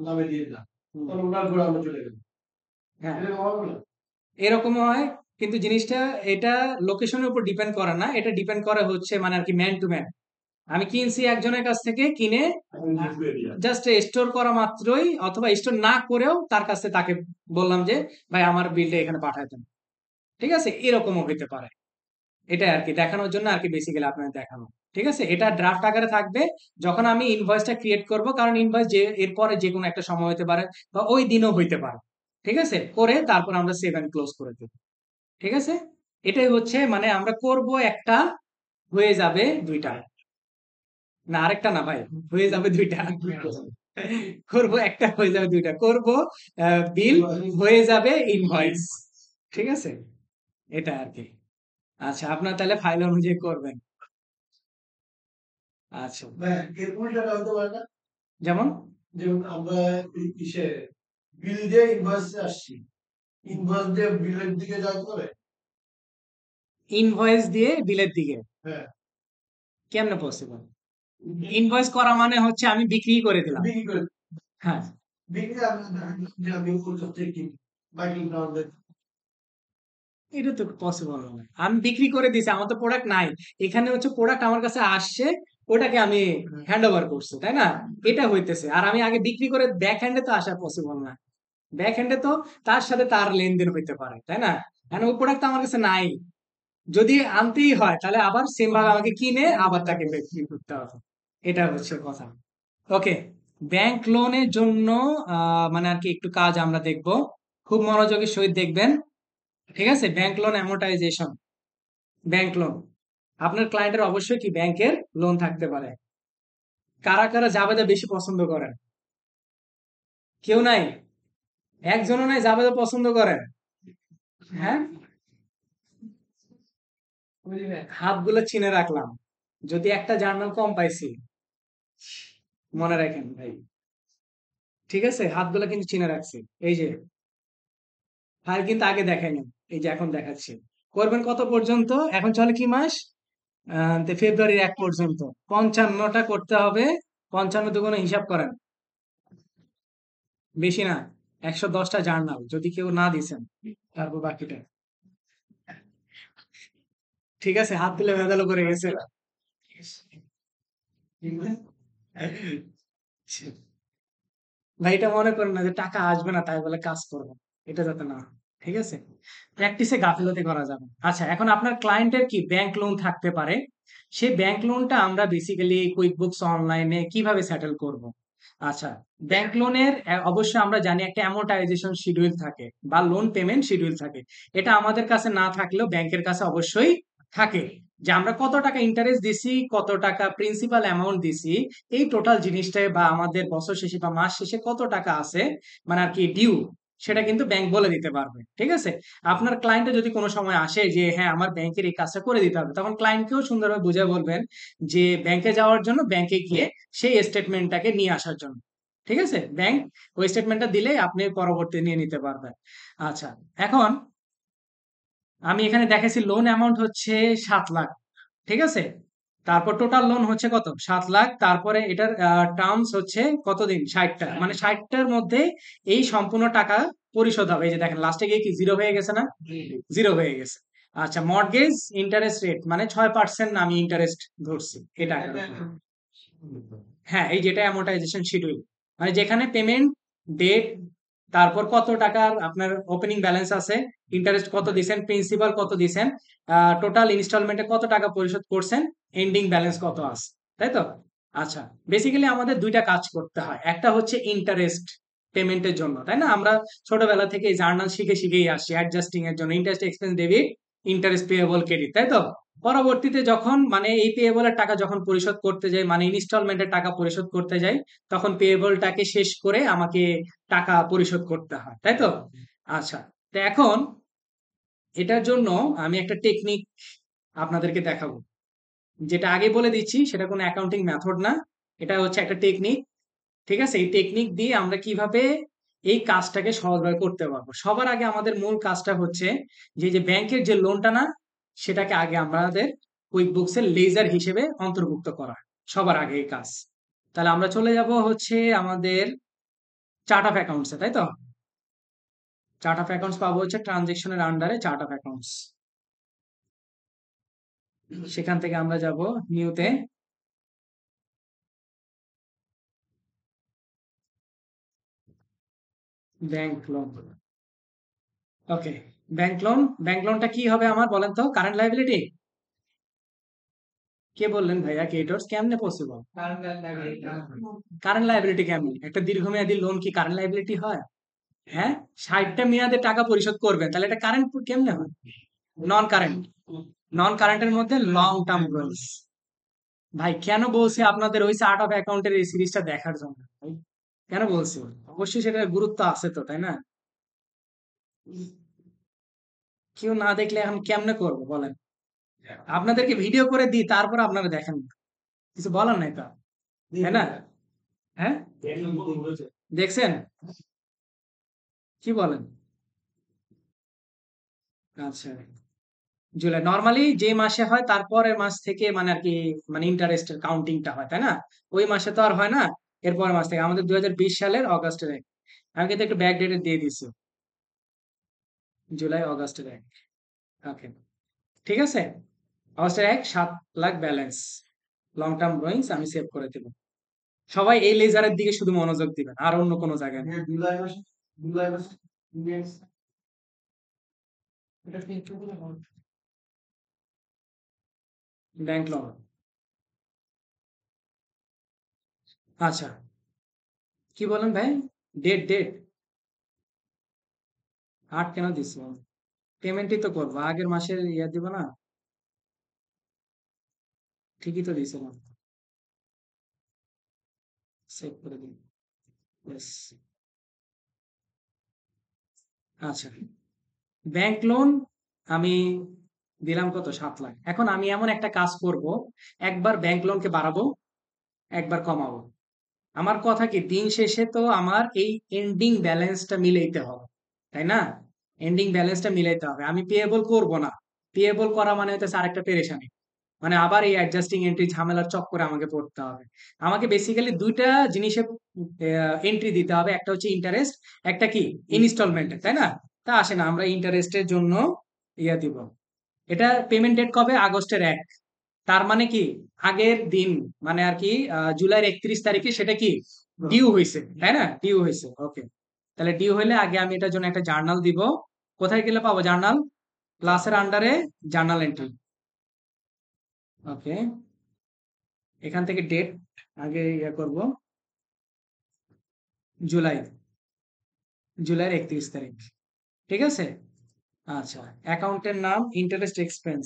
নামে দিয়ে দিলাম, তখন ওনার ঘরে আমরা চলে গেলাম। হ্যাঁ, এরকম হবে না? এরকম হয়। কিন্তু জিনিসটা এটা লোকেশনের উপর ডিপেন্ড করে না, এটা ডিপেন্ড করে হচ্ছে মানে আর কি ম্যান টু ম্যান। আমি কিনছি একজনের কাছ থেকে, কিনে আমি দিয়ে দিলাম। জাস্ট স্টোর করা মাত্রই অথবা স্টোর না করেও তার কাছে তাকে বললাম যে ভাই আমার বিলটা এখানে পাঠায় দেন, ঠিক আছে? এরকমও হইতে পারে। এটা আর কি দেখানোর জন্য আর কি, বেসিক্যালি আপনাদের দেখানো। ঠিক আছে, এটা ড্রাফট আকারে থাকবে যখন আমি ইনভয়েসটা ক্রিয়েট করব, কারণ ইনভয়েস যে এরপরে যে কোনো একটা সময় হতে পারে বা ওই দিনও হইতে পারে। ঠিক আছে, করে তারপর আমরা সেভ এন্ড ক্লোজ করে দেব। ঠিক আছে, এটাই হচ্ছে মানে আমরা করব একটা, হয়ে যাবে দুইটা। না, আরেকটা না ভাই, হয়ে যাবে দুইটা। করব একটা, হয়ে যাবে দুইটা। করব বিল, হয়ে যাবে ইনভয়েস। ঠিক আছে, এটা আর কি। আচ্ছা, আপনার তাহলে ফাইল অনুযায়ী করবেন। আচ্ছা, এর উল্টাটা হতে পারে না? যেমন যেমন আমরা ইসে বিল দিয়ে ইনভয়েস আসছি, ইনভয়েস দিয়ে বিলের দিকে যাওয়া হবে। ইনভয়েস দিয়ে বিলের দিকে হ্যাঁ, কেমনে পসিবল? ইনভয়েস করা মানে হচ্ছে আমি বিক্রি করে দিলাম। বিক্রি করে হ্যাঁ, বিক্রি আমি যে আমি ওর কাছ থেকে কিনি, বাকিটা আমাদের এটা তো পসিবল নয়। আমি বিক্রি করে দিছি, আমার তো প্রোডাক্ট নাই। এখানে হচ্ছে প্রোডাক্ট আমার কাছে আসছে, ওটাকে আমি হ্যান্ড ওভার করছি, তাই না? এটা হইতেছে। আর আমি আগে বিক্রি করে ব্যাক হ্যান্ডে তো আসা পসিবল না। ব্যাক হ্যান্ডে তো তার সাথে তার লেনদেন হইতে পারে, তাই না? কারণ ওই প্রোডাক্ট তো আমার কাছে নাই। যদি আনতেই হয় তাহলে আবার সেম ভাবে আমাকে কিনে আবার তাকে বিক্রি করতে হবে। এটা হচ্ছে কথা। ওকে, ব্যাংক লোনের জন্য মানে আর কি একটু কাজ আমরা দেখব, খুব মনোযোগের সহিত দেখবেন। ঠিক আছে, bank loan amortisation. Bank loan, আপনার ক্লায়েন্টের অবশ্যই কি ব্যাংকের লোন থাকতে পারে। কারা কারা জাবেদা বেশি পছন্দ করেন? কেউ নাই? একজনও নাই জাবেদা পছন্দ করেন? হ্যাঁ, হাতগুলো চিনে রাখলাম। যদি একটা জার্নাল কম পাইছি, মনে রাখেন ভাই। ঠিক আছে, হাতগুলো কিন্তু চিনে রাখছি। এই যে ফাইল কিন্তু আগে দেখাইনি, এই যে এখন দেখাচ্ছি। করবেন কত পর্যন্ত? এখন চলে কি মাস? ফেব্রুয়ারির 1 পর্যন্ত 55টা করতে হবে। 55 দুগুণে হিসাব করেন, বেশি না, 110টা জার্নাল যদি কেউ না দিছেন, তারপর বাকিটা। ঠিক আছে, হাত দিলে ভেজালো করে গেছে। ভাই এটা মনে করেন না যে টাকা আসবে না তাই বলে কাজ করবো, এটা যাতে না হয়। ঠিক আছে, প্র্যাকটিসে গাফিলতি করা যাবে। আচ্ছা, এখন আপনার ক্লায়েন্টের কি ব্যাংক লোন থাকতে পারে, সেই ব্যাংক লোনটা আমরা বেসিক্যালি কুইক বুকস অনলাইনে কিভাবে সেটেল করব। আচ্ছা, ব্যাংক লোনের অবশ্যই আমরা জানি একটা অ্যামোর্টাইজেশন শিডিউল থাকে বা লোন পেমেন্ট শিডিউল থাকে। এটা আমাদের কাছে না থাকলেও ব্যাংকের কাছে অবশ্যই থাকে, যে আমরা কত টাকা ইন্টারেস্ট দিছি, কত টাকা প্রিন্সিপাল অ্যামাউন্ট দিছি, এই টোটাল জিনিসটাই বা আমাদের বছর শেষে বা মাস শেষে কত টাকা আছে মানে আর কি ডিউ, সেটা কিন্তু ব্যাংক বলে দিতে পারবে। ঠিক আছে, আপনার ক্লায়েন্টে যদি কোনো সময় আসে যে হ্যাঁ আমার ব্যাংকের এই কাজটা করে দিতে হবে, তখন ক্লায়েন্টকেও সুন্দরভাবে বুঝে বলবেন যে ব্যাংকে যাওয়ার জন্য, ব্যাংকে গিয়ে সেই স্টেটমেন্টটাকে নিয়ে আসার জন্য। ঠিক আছে, ব্যাংক ওই স্টেটমেন্টটা দিলেই আপনি পরবর্তী নিয়ে নিতে পারবেন। আচ্ছা, এখন আমি এখানে দেখাইছি লোন অ্যামাউন্ট হচ্ছে 7 লাখ। ঠিক আছে, তারপর টোটাল লোন হচ্ছে কত? 7 লাখ। তারপরে এটার টার্মস হচ্ছে কতদিন? 60টা, মানে 60টার মধ্যে এই সম্পূর্ণ টাকা পরিশোধ হবে। এই যে দেখেন লাস্টে গিয়ে কি জিরো হয়ে গেছে না? জিরো হয়ে গেছে। আচ্ছা, মর্টগেজ ইন্টারেস্ট রেট মানে 6% আমি ইন্টারেস্ট ধরছি এটা। হ্যাঁ, এই যেটা অ্যামোর্টাইজেশন শিডিউল, মানে যেখানে পেমেন্ট ডেট, তারপর কত টাকার আপনার ওপেনিং ব্যালেন্স আছে, ইন্টারেস্ট কত দিছেন, প্রিন্সিপাল কত দিছেন, টোটাল ইনস্টলমেন্টে কত টাকা পরিশোধ করছেন, এন্ডিং ব্যালেন্স কত আছে, তাই তো? আচ্ছা, বেসিক্যালি আমাদের দুইটা কাজ করতে হয়। একটা হচ্ছে ইন্টারেস্ট পেমেন্টের জন্য, তাই না? আমরা ছোটবেলা থেকে জার্নাল শিখে শিখেই আসছি অ্যাডজাস্টিং এর জন্য, interest expense debit, interest payable credit, তাই তো? পরবর্তীতে যখন মানে এই পেয়েবলের টাকা যখন পরিশোধ করতে যাই, মানে ইনস্টলমেন্টের টাকা পরিশোধ করতে যাই, তখন পেয়েবলটাকে শেষ করে আমাকে টাকা পরিশোধ করতে হয়, তাই তো? আচ্ছা, তো এখন এটার জন্য আমি একটা টেকনিক আপনাদেরকে দেখাবো, যেটা আগে বলে দিচ্ছি, সেটা কোনো অ্যাকাউন্টিং মেথড না, এটা হচ্ছে একটা টেকনিক। ঠিক আছে, এই টেকনিক দিয়ে আমরা কিভাবে এই কাজটাকে সহজভাবে করতে পারবো। সবার আগে আমাদের মূল কাজটা হচ্ছে যে ব্যাংকের যে লোনটা না, সেটাকে আগে আমাদের কুইক বুকস এর লেজার হিসেবে অন্তর্ভুক্ত করা, সবার আগে এই কাজ। তাহলে আমরা চলে যাব হচ্ছে আমাদের চার্ট অফ অ্যাকাউন্টসে, তাই তো? চার্ট অফ অ্যাকাউন্টস পাবো হচ্ছে ট্রানজেকশনের আন্ডারে চার্ট অফ অ্যাকাউন্টস। সেখান থেকে আমরা যাব নিউতে, ব্যাংক লোন। ওকে, ব্যাংক লোন। ব্যাংক লোনটা কি হবে আমার বলেন তো? Current liability? কে বললেন ভাইয়া ক্রেডিটর্স কেমনে পসিবল? কারেন্ট লাইবিলিটি কেমনে? একটা দীর্ঘমেয়াদী লোন কি কারেন্ট লাইবিলিটি হয়? হ্যাঁ, 60টা মেয়াদে টাকা পরিশোধ করবেন, তাহলে এটা কারেন্ট কেমনে হয়? নন কারেন্ট। নন কারেন্টের মধ্যে লং টার্ম লোনস। ভাই কেন বলছি আপনাদের ওই চার্ট অফ অ্যাকাউন্টের এই সিরিজটা দেখার জন্য ভাই? কেন বলছি? অবশ্যই সেটার গুরুত্ব আছে তো, তাই না? কেউ না দেখলে এখন কেমনে করবো বলেন? আপনাদেরকে ভিডিও করে দিই, তারপর আপনারা দেখেন, কিছু বলার নাই তো, তাই না? হ্যাঁ, দেখছেন? কি বলেন? আচ্ছা, জুলাই নরমালি যে মাসে হয় তারপরের মাস থেকে মানে আর কি, মানে ইন্টারেস্টের কাউন্টিংটা হয়, তাই না? ওই মাসে তো আর হয় না, এরপরের মাস থেকে। আমাদের 2020 সালের অগাস্টে। আমি কিন্তু একটু ব্যাক ডেটে দিয়ে দিছি। জুলাই অগাস্টের 1। ওকে, ঠিক আছে। অগাস্টের 1 7 লাখ ব্যালেন্স, লং টার্ম ব্রোয়িংস আমি সেভ করে দেব। সবাই এই লেজারের দিকে শুধু মনোযোগ দিবেন, আর অন্য কোনো জায়গায় না। জুলাই মাসে এটা কিন্তু বলে হবে। ব্যাংক লোন, আচ্ছা কি বলেন ভাই? ডেট 8 কেন দিচ্ছ? পেমেন্টই তো করবো, আগের মাসের ইয়ে দিব না? ঠিকই তো দিয়েছিলাম, সেভ করে দিন। Yes. আচ্ছা, ব্যাংক লোন আমি দিলাম কত? 7 লাখ। এখন আমি এমন একটা কাজ করব, একবার ব্যাংক লোনকে বাড়াবো, একবার কমাবো। আমার কথা কি, দিন শেষে তো আমার এই এন্ডিং ব্যালেন্সটা মিলাইতে হবে, তাই না? এন্ডিং ব্যালেন্সটা মিলাইতে হবে, আমি পেয়েবল করব না। পেয়েবল করা মানে হচ্ছে আরেকটা পেরেশানি, মানে আবার এই অ্যাডজাস্টিং এন্ট্রি ঝামেলার চক্করে আমাকে পড়তে হবে। আমাকে বেসিক্যালি দুইটা জিনিসে এন্ট্রি দিতে হবে, একটা হচ্ছে ইন্টারেস্ট, একটা কি ইনস্টলমেন্ট, তাই না? তা আসে না, আমরা ইন্টারেস্টের জন্য ইয়া দিব। এটা পেমেন্ট ডেট কবে? আগস্টের 1। তার মানে কি আগের দিন, মানে আর কি জুলাইয়ের 31 তারিখে সেটা কি ডিউ হয়েছে, তাই না? ডিউ হয়েছে, ওকে। তাহলে ডিউ হইলে আগে আমি এটার জন্য একটা জার্নাল দিব। কোথায় গেলে পাবো জার্নাল? ক্লাসের আন্ডারে জার্নাল এন্ট্রি, ওকে। এখান থেকে ডেট আগে ইয়ে করব, জুলাই, জুলাইয়ের 31 তারিখ, ঠিক আছে। আচ্ছা, অ্যাকাউন্টের নাম ইন্টারেস্ট এক্সপেন্স,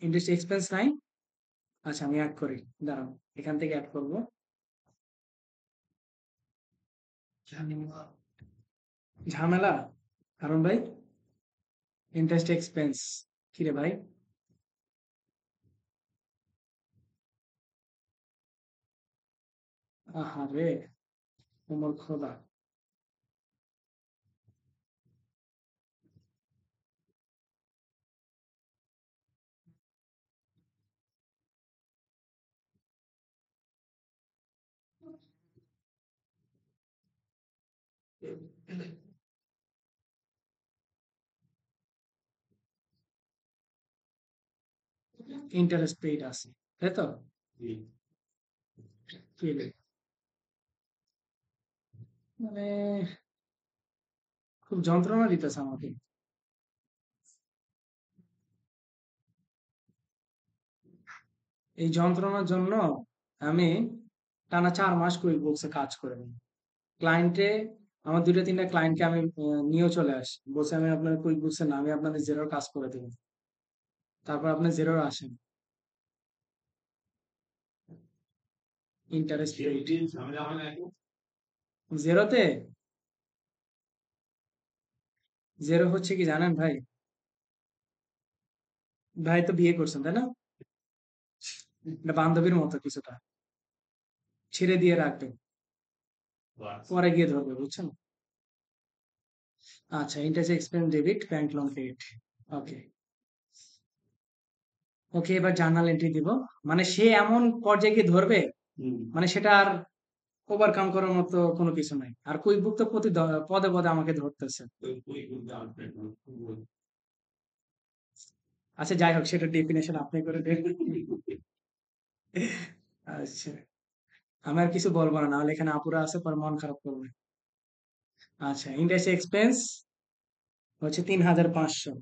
ইন্টারেস্ট এক্সপেন্স নাই। আচ্ছা আমি অ্যাড করি, দাঁড়াও, এখান থেকে অ্যাড করব। ঝামেলা কারণ ভাই, ইন্টারেস্ট এক্সপেন্স কি রে ভাই? আহারে ওমর খোদা, ইন্টারেস্ট পেইড আছে, তাই তো? কি রে? মানে খুব যন্ত্রণা দিতেছে আমাকে। এই যন্ত্রণার জন্য আমি টানা 4 মাস কুইক বুকসে কাজ করে নিই। ক্লায়েন্টে, আমার 2-3টা ক্লায়েন্টকে আমি নিয়েও চলে আসি, বলছি আমি আপনার কুইক বুকসে না, আমি আপনাদের জেরোর কাজ করে দেবো। তারপর আপনি জেরোর আসেন, ইন্টারেস্ট পেইড জেরোতে। জেরো হচ্ছে কি জানেন ভাই? ভাই তো বিয়ে করছেন তাই না? এটা বান্ধবীর মতো কিছুটা, ছেড়ে দিয়ে রাখবেন, পরে গিয়ে ধরবে, বুঝছেন? আচ্ছা, interest expense debit, bank loan credit, okay. Okay, এবার জার্নাল এন্ট্রি দিব, মানে সে এমন পর্যায়ে গিয়ে ধরবে, মানে সেটা আর ওভারকাম করার মতো কোনো কিছু নাই। আর কুইক বুক তো প্রতি পদে পদে আমাকে ধরতেছে। আচ্ছা যাই হোক, সেটা ডেফিনেশন আপনি করে দেন। আচ্ছা, আমি আর কিছু বলবো না, নাহলে এখানে আপুরা আছে, পর মন খারাপ করবে। আচ্ছা, ইন্টারেস্ট এক্সপেন্স হচ্ছে 3,500।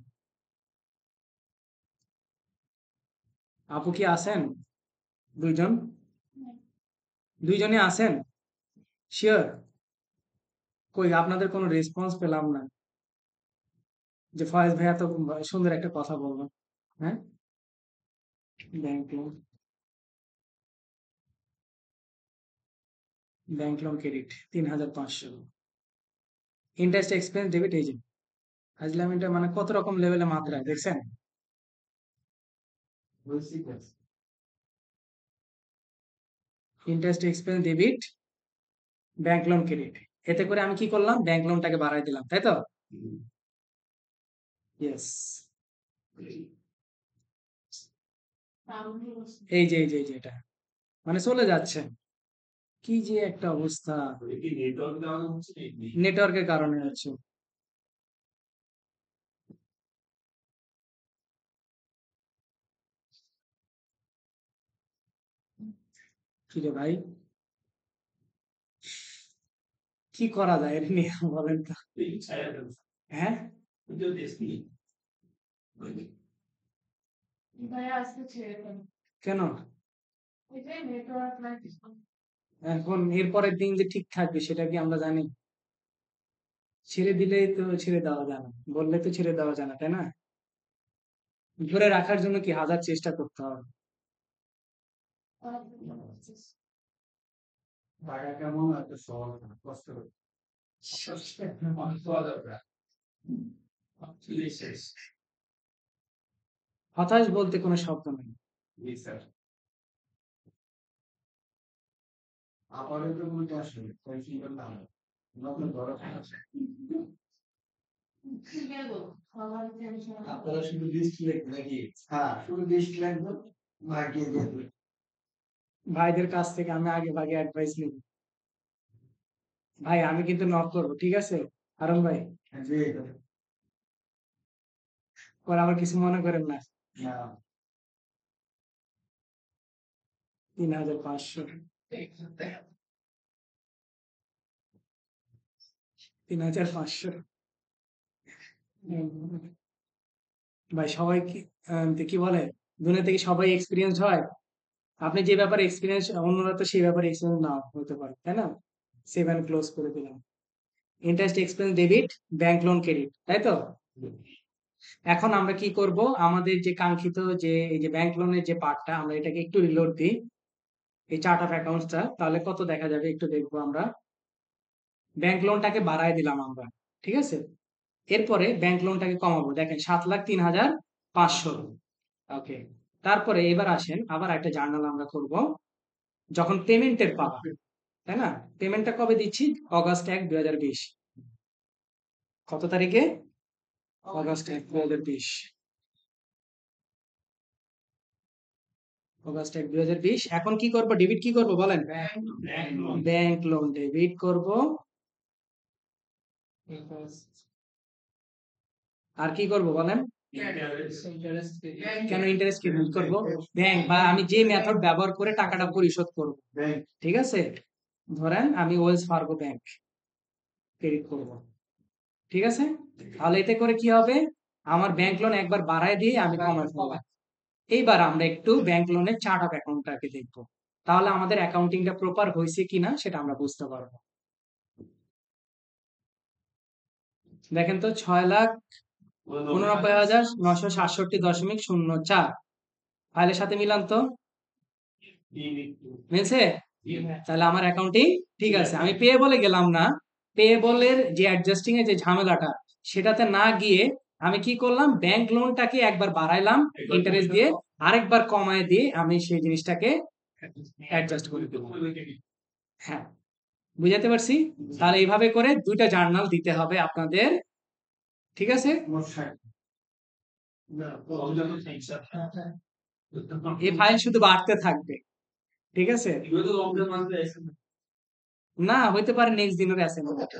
আপু কি আছেন? দুইজন, দুইজনে আছেন? শিওর? কই আপনাদের কোনো রেসপন্স পেলাম না, যে ফয়েজ ভাইয়া তো সুন্দর একটা কথা বললো। হ্যাঁ, bank loan, bank loan credit 3,500, interest expense debit, এই যে আজলামিটা মানে কত রকম লেভেলে মাত্রা দেখছেন? Interest expense debit, bank loan credit, এতে করে আমি কি করলাম? ব্যাংক লোনটাকে বাড়াই দিলাম, তাই তো? ইয়েস, এই যে এটা মানে চলে যাচ্ছে, কি যে একটা অবস্থা, কি নেটওয়ার্ক দেওয়া হচ্ছে নাকি? নেটওয়ার্কের কারণে হচ্ছে। কি রে ভাই, কি করা যায় এটা নিয়ে বলেন তো? এই ছায়া দেন। হ্যাঁ, এটা দেখি। ভাইয়া আজকে ছেড়ে দেন। কেন? এটাই নেটওয়ার্ক নাই। এখন এরপরের দিন যে ঠিক থাকবে সেটা কি আমরা জানি? ছেড়ে দিলেই তো ছেড়ে দেওয়া যায় না, বললে তো ছেড়ে দেওয়া যায় না, তাই না? ধরে রাখার জন্য কি হাজার চেষ্টা করতে হবে। টাকা কেমন একটা সহজ না, কষ্ট করে। অনেক পাওয়া যাবে না। Actually শেষ। হতাশ বলতে কোনো শব্দ নেই। জি স্যার। আমারও তো মনে আসে, টেনশন করলাম। নতুন বড় আছে। আপনারা শুধু লিস্ট লিখবেন নাকি? হ্যাঁ, শুধু লিস্ট লিখবেন, মার্কিয়ে দিয়ে দেবেন। ভাইদের কাছ থেকে আমি আগে ভাগে অ্যাডভাইস নিব। ভাই আমি কিন্তু নক করবো, ঠিক আছে? হারুন ভাই, জি। পরে আবার কিছু মনে করেন না। না। 3500, 3500। ভাই সবাই কি কি বলে, দুনিয়াতে কি সবাই এক্সপিরিয়েন্স হয়? আপনি যে ব্যাপারে এক্সপিরিয়েন্স, অন্যরা তো সেই ব্যাপারে এক্সপিরিয়েন্স নাও হতে পারে, তাই না? 7 ক্লোজ করে দিলাম। Interest expense debit, bank loan credit, তাই তো? এখন আমরা কি করব, আমাদের যে কাঙ্ক্ষিত যে এই যে ব্যাংক লোনের যে পার্টটা, আমরা এটাকে একটু রিলোড দিই, এই চার্ট অফ অ্যাকাউন্টসটা, তাহলে কত দেখা যাবে একটু দেখবো আমরা। ব্যাংক লোনটাকে বাড়ায় দিলাম আমরা, ঠিক আছে? এরপরে ব্যাংক লোনটাকে কমাবো, দেখেন 7,03,500। ওকে, তারপরে এবার আসেন আবার একটা জার্নাল আমরা করব, যখন পেমেন্টের পাওয়া, তাই না? পেমেন্টটা কবে দিচ্ছি? অগাস্ট 1, 2020। কত তারিখে? অগাস্ট 1, 2020। অগাস্ট 1, 2020। এখন কি করব, ডেবিট কি করব বলেন? ব্যাংক লোন ডেবিট করব। আর কি করব বলেন? কেন ইন্টারেস্ট ক্রেডিট করব? ব্যাংক বা আমি যে মেথড ব্যবহার করে টাকাটা পরিশোধ করব, ব্যাংক। ঠিক আছে? ধরেন আমি ওয়েলস ফার্গো ব্যাংক ক্রেডিট করব, ঠিক আছে? তাহলে এতে করে কি হবে, আমার ব্যাংক লোন একবার বাড়ায় দিয়ে আমি কমায় ফেললাম। এইবার আমরা একটু ব্যাংক লোনের চার্ট অফ অ্যাকাউন্টটাকে দেখবো, তাহলে আমাদের অ্যাকাউন্টিংটা প্রপার হয়েছে কিনা সেটা আমরা বুঝতে পারবো। দেখেন তো, 6,89,967.04 ফাইলের সাথে মিলান তো, মিলছে? তাহলে আমার অ্যাকাউন্টিং ঠিক আছে। আমি পেয়েবলে গেলাম না, পেয়েবলের যে অ্যাডজাস্টিং এর যে ঝামেলাটা, সেটাতে না গিয়ে আমি কি করলাম, ব্যাংক লোনটাকে একবার বাড়াইলাম ইন্টারেস্ট দিয়ে, আরেকবার কমায় দিয়ে আমি সেই জিনিসটাকে অ্যাডজাস্ট করে দেবো। হ্যাঁ, বুঝাতে পারছি? তাহলে এইভাবে করে দুইটা জার্নাল দিতে হবে আপনাদের, ঠিক আছে? এই ফাইল শুধু বাড়তে থাকবে, ঠিক আছে? না হইতে পারে নেক্সট দিনের অ্যাসাইনমেন্ট।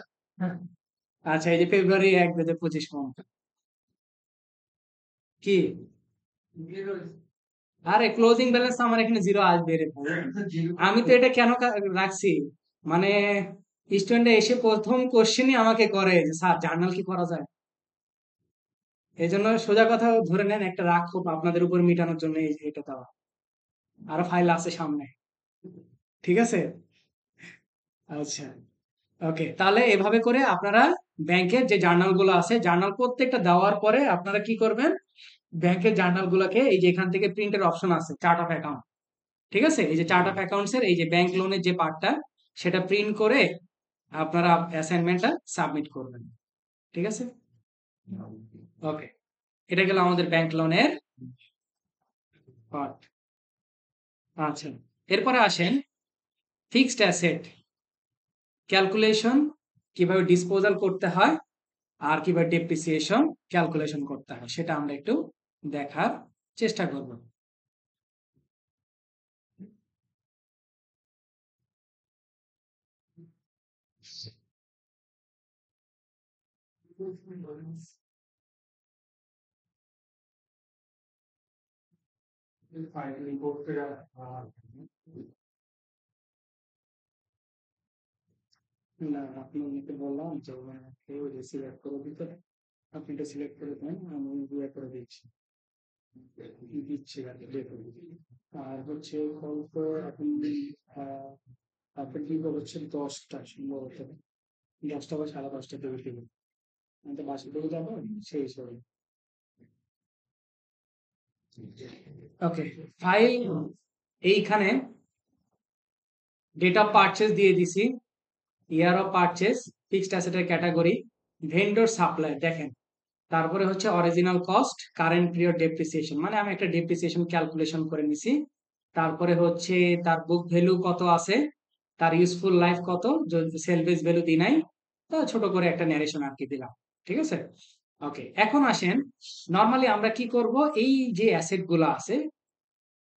আচ্ছা, এই যে ফেব্রুয়ারি 1, 2025 পর্যন্ত কি, আরে ক্লোজিং ব্যালেন্স আমার এখানে জিরো আসবে রে ভাই। আমি তো এটা কেন রাখছি, মানে স্টুডেন্ট এসে প্রথম কোশ্চেনই আমাকে করে যে স্যার জার্নাল কি করা যায়। এই জন্য সোজা কথা ধরে নেন, একটা রাগ ক্ষোভ আপনাদের উপর মিটানোর জন্য এটা দেওয়া। আরো ফাইল আছে সামনে, ঠিক আছে? আচ্ছা, ওকে, তাহলে এভাবে করে আপনারা ব্যাংকের যে জার্নাল গুলো আছে, জার্নাল প্রত্যেকটা দেওয়ার পরে আপনারা কি করবেন, ব্যাংকের জার্নাল গুলোকে এই যে এখান থেকে প্রিন্টের অপশন আছে চার্ট অফ অ্যাকাউন্ট, ঠিক আছে? এই যে চার্ট অফ অ্যাকাউন্টস এর এই যে ব্যাংক লোনের যে পার্টটা, সেটা প্রিন্ট করে আপনারা অ্যাসাইনমেন্টটা সাবমিট করবেন, ঠিক আছে? ওকে, এটা গেল আমাদের ব্যাংক লোনের পার্ট। আচ্ছা, এরপরে আসেন ফিক্সড অ্যাসেট ক্যালকুলেশন, কিভাবে ডিসপোজাল করতে হয় আর কিভাবে ডেপ্রিসিয়েশন ক্যালকুলেশন করতে হয়, সেটা আমরা একটু দেখার চেষ্টা করব। ফাইল ইম্পোর্ট করে না আপনাকে বললাম যে কেউ সিলেক্ট করে দিতে আপনি এটা সিলেক্ট করে দেন আমি ইয়ে করে দিচ্ছি দিচ্ছি আর কি দেখুন আর হচ্ছে গল্প এখন আপনি কি বলছেন 10টা সম্ভবত 10টা বা 10:30 থেকে দিবেন আমি তো বাসা থেকে যাবো সেই হিসাবে ওকে ফাইল এইখানে ডেট অফ পারচেজ দিয়ে দিছি ইয়ার অফ পারচেজ ফিক্সড অ্যাসেটের ক্যাটাগরি ভেন্ডর সাপ্লাই দেখেন তারপরে হচ্ছে original cost current period depreciation মানে আমি একটা ডেপ্রিসিয়েশন ক্যালকুলেশন করে নিছি তারপরে হচ্ছে তার বুক ভ্যালু কত আছে তার ইউজফুল লাইফ কত যদি সেল বেস ভ্যালু দিই নাই তা ছোট করে একটা ন্যারেশন আর কি দিলাম ঠিক আছে ওকে এখন আসেন নরমালি আমরা কি করব এই যে অ্যাসেট গুলা আছে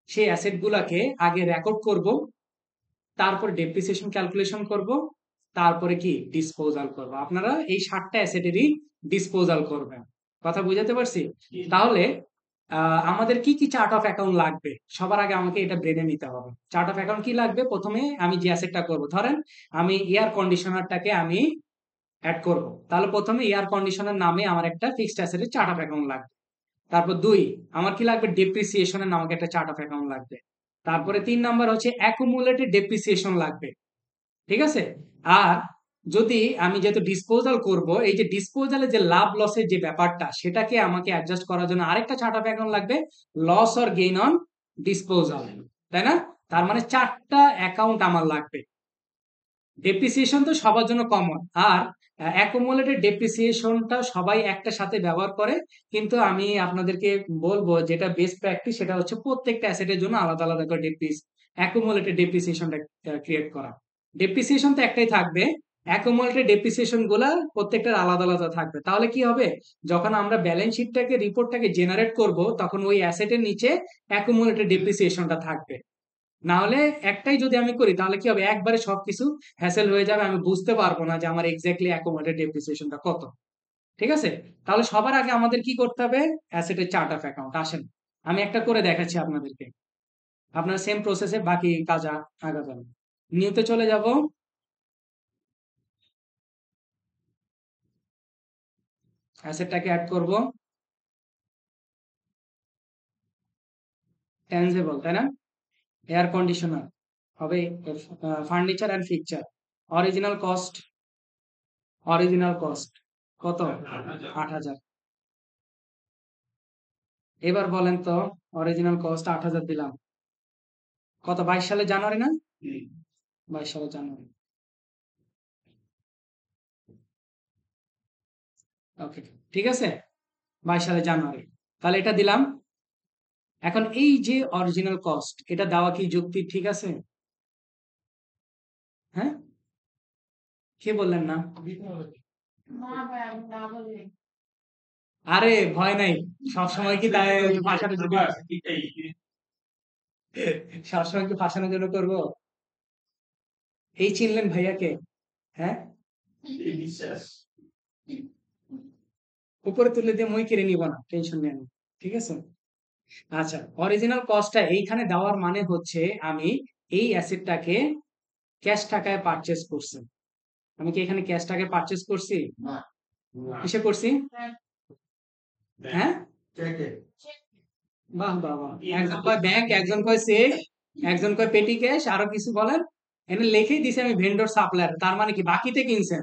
সেই অ্যাসেট গুলাকে আগে রেকর্ড করব তারপর ডেপ্রিসিয়েশন ক্যালকুলেশন করব তারপরে কি ডিসপোজাল করব আপনারা এই 7টা অ্যাসেটেরই ডিসপোজাল করবেন কথা বুঝাতে পারছি তাহলে আমাদের কি কি চার্ট অফ অ্যাকাউন্ট লাগবে সবার আগে আমাকে এটা ব্রেনে নিতে হবে চার্ট অফ অ্যাকাউন্ট কি লাগবে প্রথমে আমি যে অ্যাসেটটা করব ধরেন আমি এয়ার কন্ডিশনারটাকে আমি অ্যাড করব তাহলে প্রথমে এয়ার কন্ডিশনার নামে আমার একটা ফিক্সড অ্যাসেটের চার্ট অফ অ্যাকাউন্ট লাগবে তারপর 2 আমার কি লাগবে ডেপ্রিসিয়েশনের নামক একটা চার্ট অফ অ্যাকাউন্ট লাগবে তারপরে 3 নাম্বার হচ্ছে অ্যাকুমুলেটেড ডেপ্রিসিয়েশন লাগবে ঠিক আছে আর যদি আমি যেহেতু ডিসপোজাল করব এই যে ডিসপোজালে যে লাভ লসের যে ব্যাপারটা সেটাকে আমাকে অ্যাডজাস্ট করার জন্য আরেকটা চার্ট অফ অ্যাকাউন্ট লাগবে loss or gain on disposal তাই না তার মানে 4টা অ্যাকাউন্ট আমার লাগবে ডেপ্রিসিয়েশন তো সবার জন্য কমন আর অ্যাকুমুলেটেড ডেপ্রিসিয়েশনটা সবাই একটা সাথে ব্যবহার করে কিন্তু আমি আপনাদেরকে বলবো যেটা বেস্ট প্র্যাকটিস সেটা হচ্ছে প্রত্যেকটা অ্যাসেটের জন্য আলাদা আলাদা করে অ্যাকুমুলেটেড ডেপ্রিসিয়েশনটা ক্রিয়েট করা ডেপ্রিসিয়েশন তো একটাই থাকবে অ্যাকুমুলেটেড ডেপ্রিসিয়েশন গুলা প্রত্যেকটার আলাদা আলাদা থাকবে তাহলে কি হবে যখন আমরা ব্যালেন্স শিটটাকে রিপোর্টটাকে জেনারেট করব তখন ওই অ্যাসেটের নিচে অ্যাকুমুলেটেড ডেপ্রিসিয়েশনটা থাকবে না হলে একটাই যদি আমি করি তাহলে কি হবে একবারে সবকিছু হ্যাসেল হয়ে যাবে আমি বুঝতে পারবো না যে আমার এক্স্যাক্টলি অ্যাকুমুলেটেড ডেপ্রিসিয়েশনটা কত ঠিক আছে তাহলে সবার আগে আমাদের কি করতে হবে অ্যাসেটের চার্ট অফ অ্যাকাউন্ট আসেন আমি একটা করে দেখাচ্ছি আপনাদেরকে আপনার সেম প্রসেসে বাকি কাজ আগাবেন নিউতে চলে যাব অ্যাসেটটাকে অ্যাড করব ট্যানজেবল তাই না এয়ার কন্ডিশনার হবে furniture and fixture original cost কত 8,000 এবার বলেন তো অরিজিনাল কস্ট 8,000 দিলাম কত 22 সালে জানুয়ারি না 22 সালে জানুয়ারি ওকে ঠিক আছে 22 সালে জানুয়ারি তাহলে এটা দিলাম এখন এই যে অরিজিনাল কস্ট এটা দেওয়া কি যুক্তি ঠিক আছে হ্যাঁ কে বললেন না আরে ভয় নাই সবসময় কি তাই ফাঁসানোর জন্য সবসময় কি ফাঁসানোর জন্য করবো এই চিনলেন ভাইয়াকে হ্যাঁ উপরে তুলে দিয়ে মই কেড়ে নিব না টেনশন নেন ঠিক আছে আচ্ছা অরিজিনাল কস্টটা এইখানে দেওয়ার মানে হচ্ছে আমি এই অ্যাসেটটাকে ক্যাশ টাকায় পারচেজ করছি আমি কি এখানে ক্যাশ টাকায় পারচেজ করছি কিসে করছি হ্যাঁ বাহ বাহ বাহ একজন কয় ব্যাংক একজন কয় চেক একজন কয় পেটি ক্যাশ আরো কিছু বলেন এখানে লিখেই দিছে আমি ভেন্ডর সাপ্লায়ার তার মানে কি বাকিতে কিনছেন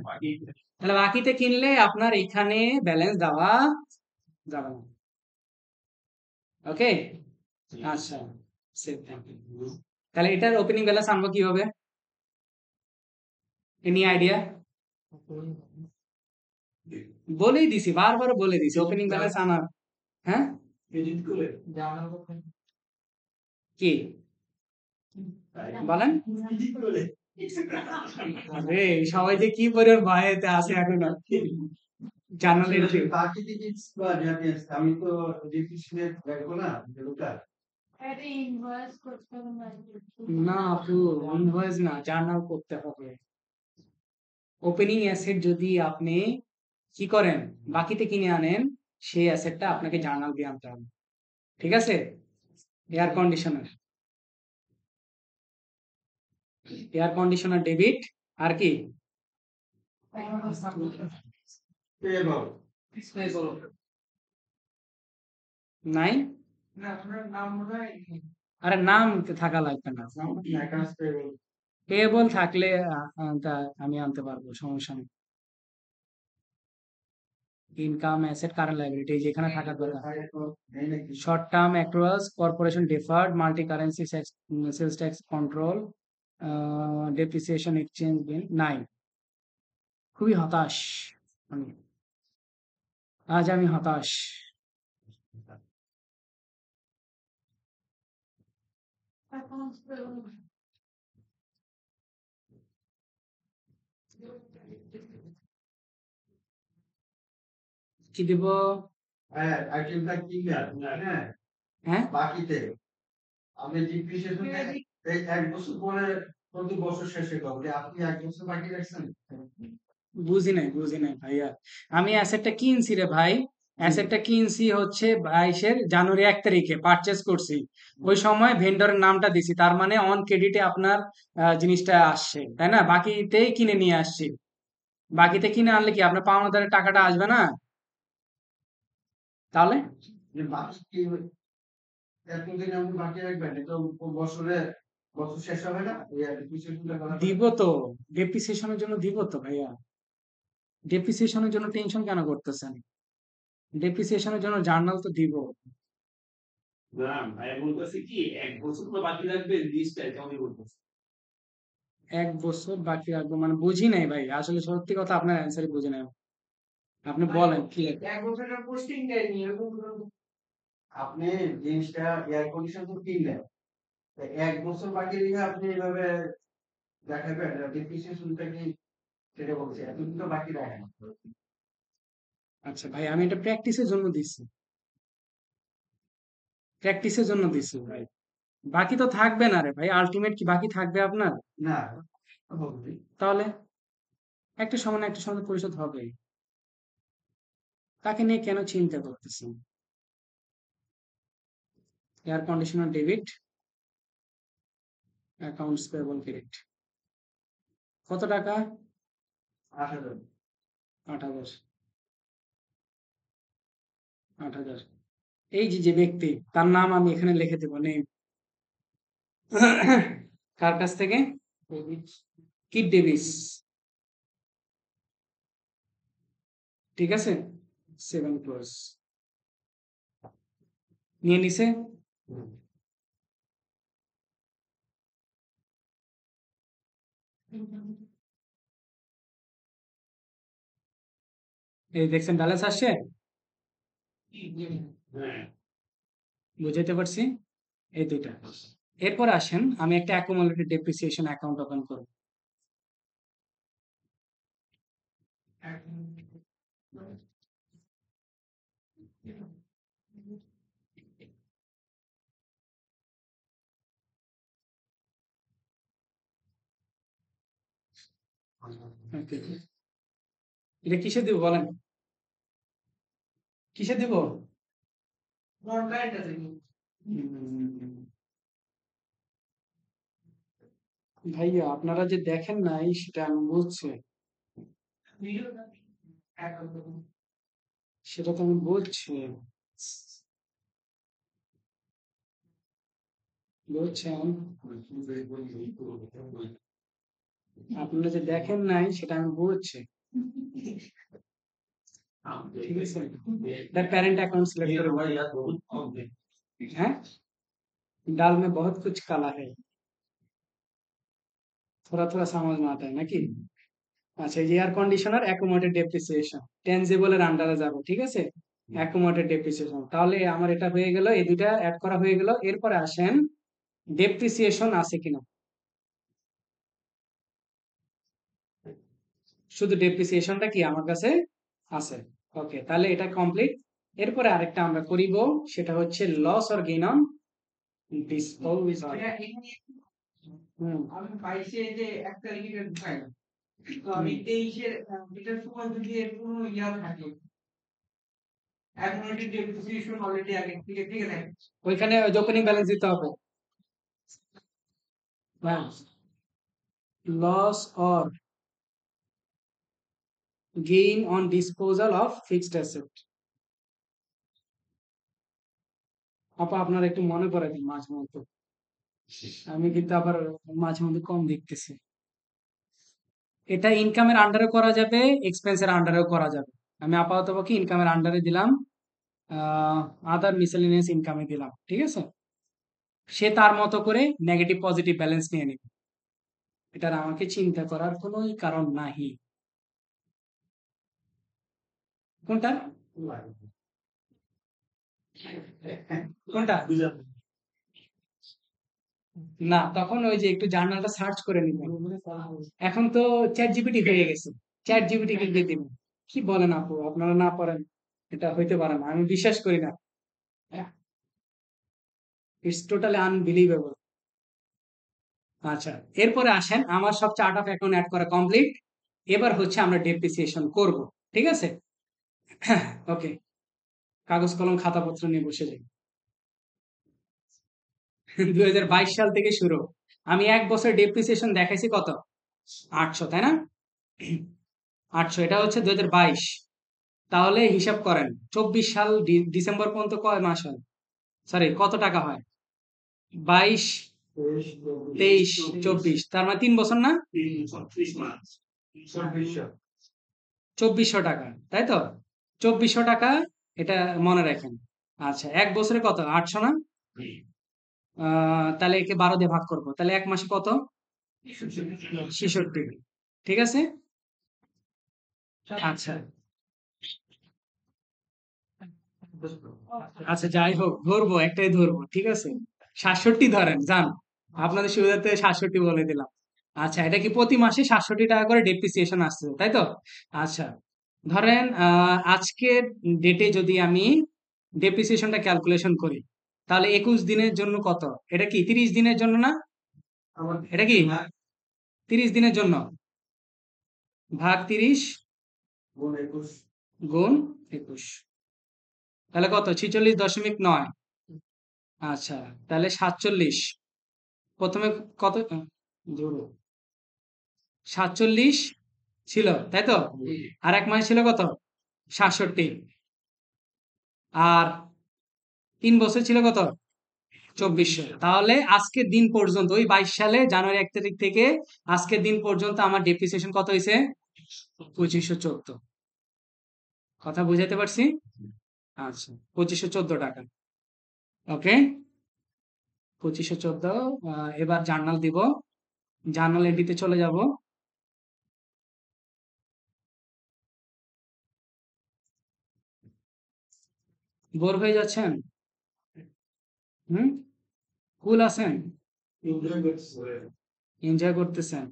তাহলে বাকিতে কিনলে আপনার এখানে ব্যালেন্স দেওয়া যাবে না ওকে আচ্ছা তাহলে এটার ওপেনিং ব্যালেন্স আনবো কিভাবে এনি আইডিয়া বলেই দিছি বারবার বলে দিছি ওপেনিং ব্যালেন্স আনার হ্যাঁ কি বলেন আরে সবাই যে কি পরিমাণ ভয়েতে আছে এখন জার্নাল এন্ট্রি আমি তো দেখবো না না আপু ইনভয়েস না জার্নাল করতে হবে ওপেনিং অ্যাসেট যদি আপনি কি করেন, বাকিতে কিনে আনেন, সেই অ্যাসেটটা আপনাকে জার্নাল দিয়ে আনতে হবে। ঠিক আছে? Air conditioner, air conditioner debit. আর কি? পেয়েবল নাই? না আপনার নাম মনে হয় আরে নাম থাকা লাগবে না। অ্যাকাউন্টস পেয়েবল পেয়েবল থাকলে তা আমি আনতে পারবো, সমস্যা নেই। ইনকাম, অ্যাসেট, কারেন্ট লাইবিলিটি যেখানে থাকার কথা। নেই নাকি short term accruals, corporation deferred, multi currency sales tax control, depreciation, exchange bill নাই। খুবই হতাশ আমি, আজ আমি হতাশ। কি দিব? হ্যাঁ আইটেমটা কিনলেন হ্যাঁ হ্যাঁ, বাকিতে আপনি ডিপ্রিসিয়েশন এই 1 বছর পরে প্রতি বছর শেষে করবে আপনি 1 বছর বাকি রাখছেন বুঝি নাই ভাইয়া। আমি অ্যাসেটটা কিনছি রে ভাই, অ্যাসেটটা কিনছি হচ্ছে 22 জানুয়ারি 1 তারিখে পারচেজ করছি। ওই সময় ভেন্ডরের নামটা দিছি, তার মানে অন ক্রেডিটে আপনার জিনিসটা আসছে, তাই না? বাকিতেই কিনে নিয়ে আসছি। বাকিতে কিনে আনলে কি আপনার পাওনাদারের টাকাটা আসবে না? তাহলে যে বাকি কি এতদিন আপনি বাকি রাখবেন এটা বছরে বছর শেষ হবে না এই ডিপ্রিসিয়েশনটা করা দিব তো, ডেপ্রিসিয়েশনের জন্য দিব তো ভাইয়া। ডেপ্রিসিয়েশনের জন্য টেনশন কেন করতেছেন? ডেপ্রিসিয়েশনের জন্য জার্নাল তো দিব। না ভাই বলতেছে কি 1 বছর তো বাকি রাখবে লিস্টটা কেমন বলতেছে 1 বছর বাকি রাখবো মানে বুঝি নাই ভাই, আসলে সত্যি কথা আপনার অ্যান্সারই বুঝি নাই। আপনি বলেন কি? এক বছরের পোস্টিং দেয়নি এরকম কোনো আপনি জিনিসটা এয়ার কন্ডিশন তো কিনলেন 1 বছর বাকি রেখে আপনি এইভাবে দেখাবেন ডিপ্রিসিয়েশনটা কি সেটা বলছি এতদিন তো বাকি রাখেন আচ্ছা ভাই, আমি এটা প্র্যাকটিসের জন্য দিছি, প্র্যাকটিসের জন্য দিছি ভাই। বাকি তো থাকবে না রে ভাই, আলটিমেট কি বাকি থাকবে আপনার? না হবে তাহলে একটা সময় না একটা সময় পরিশোধ হবেই। তাকে নিয়ে কেন চিন্তা করতেছেন? Air conditioner debit, accounts payable credit. কত টাকা? 8,000 8,000। 8,000। এই যে যে ব্যক্তি, তার নাম আমি এখানে লিখে দেবো, নেই। কার কাছ থেকে? Kit Davis. ঠিক আছে, 7 ক্লোজ নিয়ে নিছে। এই দেখছেন ব্যালেন্স আসছে, হ্যাঁ বুঝাইতে পারছি? এই দুইটা। এরপর আসেন, আমি একটা অ্যাকুমুলেটেড ডেপ্রিসিয়েশন অ্যাকাউন্ট ওপেন করব। Okay. এটা কিসে দিব বলেন? কিসে দিব? নর্মালটা দেখি ভাইয়া আপনারা যে দেখেন নাই সেটা আমি বুঝছি, ভিডিওটা এখন সেটা তো আমি বুঝছি, বুঝছেন? আপনারা যে দেখেন নাই সেটা আমি বুঝছি। ঠিক আছে, दैट पेरेंट अकाउंट सिलेक्ट करो। हैं, दाल में बहुत कुछ काला है, थोड़ा थोड़ा समझ में आता है নাকি? আচ্ছা, এই যে air conditioner accumulated depreciation tangible এর আন্ডারে যাবো, ঠিক আছে? অ্যাকুমুলেটেড ডেপ্রিসিয়েশন, তাহলে আমার এটা হয়ে গেল, এই দুইটা অ্যাড করা হয়ে গেল। এরপরে আসেন ডেপ্রিসিয়েশন আছে কিনা, শুধু ডেপ্রিসিয়েশনটা কি আমার কাছে আছে। ওকে, তাহলে এটা কমপ্লিট। এরপরে আরেকটা আমরা করিব, সেটা হচ্ছে loss or gain on disposal. এটা এখানে হুম, আমি পাইছি যে 1 তারিখে ঢুকাইলাম তো আমি 23-এর এটার সময় যদি এর কোনো ইয়া থাকে, এখন ওইটা ডেপ্রিসিয়েশন অলরেডি আগে থেকে থাকে। ওইখানে ওপেনিং ব্যালেন্স দিতে হবে। Loss or gain on disposal of fixed asset. আপা আপনার একটু মনে করে দিন মাঝে মধ্যে, আমি কিন্তু আবার মাঝে মধ্যে কম দেখতেছি। এটা ইনকামের আন্ডারে করা যাবে, এক্সপেন্সের আন্ডারেও করা যাবে। আমি আপাতত পক্ষে ইনকামের আন্ডারে দিলাম, আদার মিসেলেনিয়াস ইনকামে দিলাম, ঠিক আছে। সে তার মতো করে নেগেটিভ পজিটিভ ব্যালেন্স নিয়ে নেবে, এটার আমাকে চিন্তা করার কোনো কারণ নাই। কোনটা কোনটা না, তখন ওই যে একটু জার্নালটা সার্চ করে নিবেন। এখন তো চ্যাট জিপিটি হয়ে গেছে, চ্যাট জিপিটি কে দিয়ে দিবেন। কি বলেন আপু, আপনারা না পারেন? এটা হইতে পারে না, আমি বিশ্বাস করি না। It's totally unbelievable. আচ্ছা, এরপরে আসেন, আমার সব চার্ট অফ অ্যাকাউন্ট অ্যাড করা কমপ্লিট। এবার হচ্ছে আমরা ডেপ্রিসিয়েশন করব, ঠিক আছে। ওকে, কাগজ কলম খাতাপত্র নিয়ে বসে যাই। 2022 সাল থেকে শুরু। আমি এক বছর ডেপ্রিসিয়েশন দেখাইছি কত? 800, তাই না? 800, এটা হচ্ছে 2022। তাহলে হিসাব করেন 24 সাল ডিসেম্বর পর্যন্ত কয় মাস হয়, সরি কত টাকা হয়? 22, 23, 24, তার মানে 3 বছর না? 36 মাস 2400 টাকা, তাই তো? 2400 টাকা, এটা মনে রাখেন। আচ্ছা, এক বছরে কত? 800 না? তাহলে একে 12 দিয়ে ভাগ করবো, তাহলে এক মাসে কত? 66, ঠিক আছে। আচ্ছা আচ্ছা, যাই হোক, ধরবো একটাই ধরবো, ঠিক আছে। 67 ধরেন, যান, আপনাদের সুবিধার্থে 67 বলে দিলাম। আচ্ছা, এটা কি প্রতি মাসে 67 টাকা করে ডেপ্রিসিয়েশন আসছে, তাই তো? আচ্ছা, ধরেন আজকের ডেটে যদি আমি ডেপ্রিসিয়েশনটা ক্যালকুলেশন করি, তাহলে 21 দিনের জন্য কত? এটা কি 30 দিনের জন্য না? এটা কি 30 দিনের জন্য, ভাগ 30 গুণ 21, তাহলে কত? 46.9। আচ্ছা, তাহলে 47, প্রথমে কত ধরো 47 ছিল, তাই তো? আর এক মাস ছিল কত? 67। আর 3 বছর ছিল কত? 2400। তাহলে আজকের দিন পর্যন্ত, ওই 22 সালে জানুয়ারি 1 তারিখ থেকে আজকের দিন পর্যন্ত আমার ডেপ্রিসিয়েশন কত হয়েছে? 2514। কথা বুঝাইতে পারছি? আচ্ছা, 2514 টাকা। ওকে, 2514। এবার জার্নাল দিব, জার্নাল এডিতে চলে যাব। বোর হয়ে যাচ্ছেন? হুম, কুল আছেন, এনজয় করতেছেন?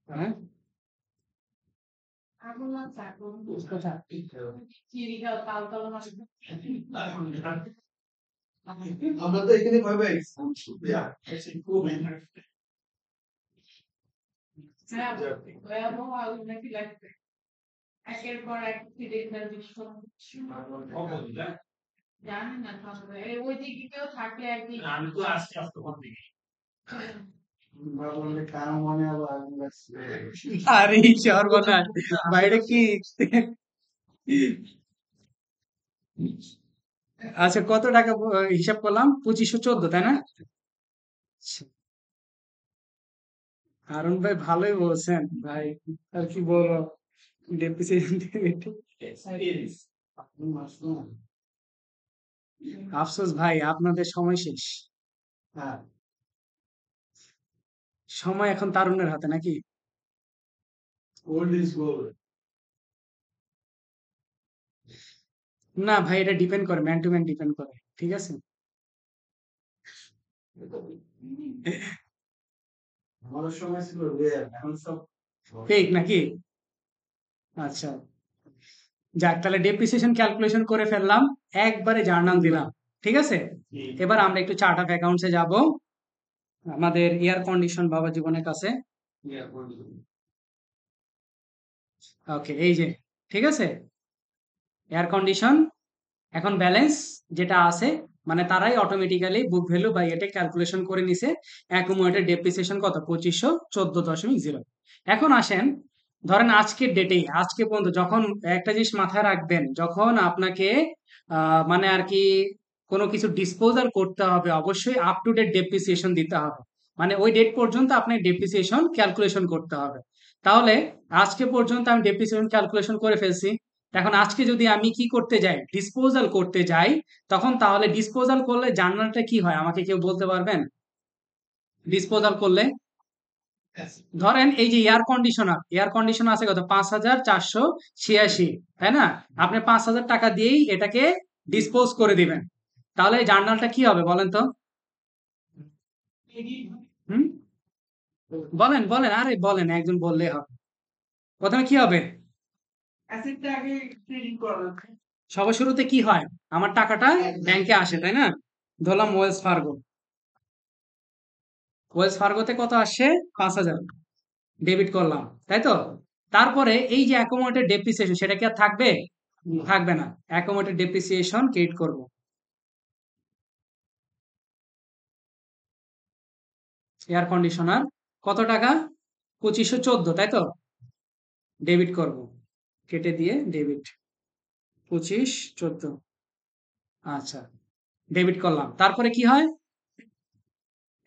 হ্যাঁ, কোথা? আমরা তো এখানে ভাবে একের পর এক সিলিন্ডার বিস্ফোরণ জানি না, তারপরে ওই দিকে কেউ থাকলে একদিন আমি তো আজকে আসতে পারছি বললে কারো মনে আবার আগুন লাগছে। আরে সর্বনাশ, বাইরে কি? আচ্ছা, কত টাকা হিসাব করলাম? 2514, তাই না? আচ্ছা, হারুন ভাই ভালোই বলছেন ভাই, আর কি বলবো, ডেপ্রিসিয়েশন এক্সপেরিয়েন্স আফসোস ভাই, আপনাদের সময় শেষ। হ্যাঁ, সময় এখন তারুণ্যের হাতে, নাকি? Old is gold. না ভাই, এটা ডিপেন্ড করে, ম্যান টু ম্যান ডিপেন্ড করে, ঠিক আছে। আমাদের সময় ছিল রেয়ার, এখন সব ফেক নাকি? আচ্ছা, যাক, তাহলে ডেপ্রিসিয়েশন ক্যালকুলেশন করে ফেললাম, একবারে জার্নাল দিলাম, ঠিক আছে। এবার আমরা একটু চার্ট অফ অ্যাকাউন্টসে যাব, আমাদের এয়ার কন্ডিশন বাবা জীবনের কাছে। এয়ার কন্ডিশন ওকে, এই যে ঠিক আছে, এয়ার কন্ডিশন এখন ব্যালেন্স যেটা আছে, মানে তারাই অটোমেটিক্যালি বুক ভ্যালু বা এটা ক্যালকুলেশন করে নিছে। অ্যাকুমুলেটেড ডেপ্রিসিয়েশন কত, 2514.0। এখন আসেন, ধরেন আজকের ডেটেই, আজকে পর্যন্ত যখন, একটা জিনিস মাথায় রাখবেন, যখন আপনাকে মানে আর কি কোনো কিছু ডিসপোজাল করতে হবে, অবশ্যই আপ টু ডেট ডেপ্রিসিয়েশন দিতে হবে। মানে ওই ডেট পর্যন্ত আপনি ডেপ্রিসিয়েশন ক্যালকুলেশন করতে হবে। তাহলে আজকে পর্যন্ত আমি ডেপ্রিসিয়েশন ক্যালকুলেশন করে ফেলছি। এখন আজকে যদি আমি কি করতে যাই, ডিসপোজাল করতে যাই, তখন তাহলে ডিসপোজাল করলে জার্নালটা কি হয় আমাকে কেউ বলতে পারবেন? ডিসপোজাল করলে ধরেন এই যে এয়ার কন্ডিশনার আছে কত, 5,486, তাই না? আপনি 5,000 টাকা দিয়েই এটাকে ডিসপোজ করে দিবেন, তাহলে এই জার্নালটা কি হবে বলেন তো? হুম, বলেন বলেন, আরে বলেন, একজন বললে হবে। প্রথমে কি হবে? অ্যাসেটটা আগে ক্রেডিট করা লাগবে। সবার শুরুতে কি হয়, আমার টাকাটা ব্যাংকে আসে, তাই না? ধরলাম ওয়েলস ফার্গোতে কত আসে, 5,000 ডেবিট করলাম, তাই তো? তারপরে এই যে অ্যাকোমোডেটেড ডেপ্রিসিয়েশন, সেটা কি আর থাকবে? থাকবে না। অ্যাকোমোডেটেড ডেপ্রিসিয়েশন ক্রেডিট করব, এয়ার কন্ডিশনার কত টাকা, 2514, তাই তো? ডেবিট করব, কেটে দিয়ে ডেবিট 2514। আচ্ছা, ডেবিট করলাম, তারপরে কি হয়,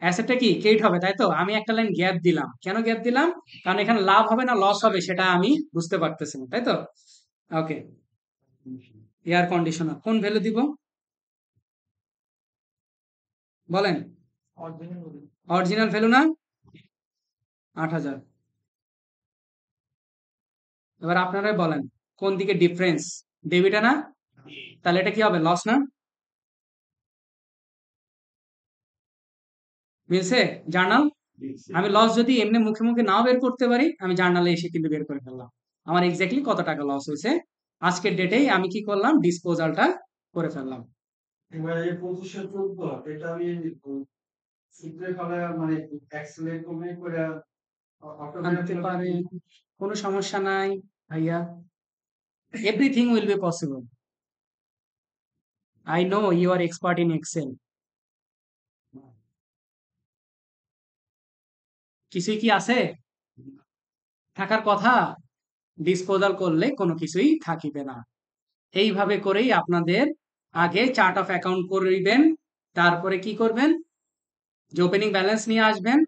অ্যাসেটটা কি ক্রেডিট হবে, তাই তো? আমি একটা লাইন গ্যাপ দিলাম, কেন গ্যাপ দিলাম? কারণ এখানে লাভ হবে না লস হবে সেটা আমি বুঝতে পারতেছি না, তাই তো? ওকে, এয়ার কন্ডিশনার কোন ভ্যালু দিব বলেন? অরিজিনাল ভ্যালু না, 8,000। এবার আপনারাই বলেন কোন দিকে ডিফারেন্স, ডেবিটে না? তাহলে এটা কি হবে, লস না? মিলছে? জার্নাল, আমি লস যদি এমনি মুখে মুখে নাও বের করতে পারি, আমি জার্নালে এসে কিন্তু বের করে ফেললাম আমার এক্স্যাক্টলি কত টাকা লস হয়েছে। আজকের ডেটেই আমি কি করলাম, ডিসপোজালটা করে ফেললাম। এবার এই 2514 এটা আমি সূত্রে ফেলা মানে এক্সেলে কমে করে আনতে পারে, কোনো সমস্যা নাই ভাইয়া, everything will be possible. I know you are expert in Excel. কিছুই কি আছে থাকার কথা? ডিসপোজাল করলে কোনো কিছুই থাকিবে না। এইভাবে করেই আপনাদের আগে চার্ট অফ অ্যাকাউন্ট করিবেন, তারপরে কি করবেন, যে ওপেনিং ব্যালেন্স নিয়ে আসবেন,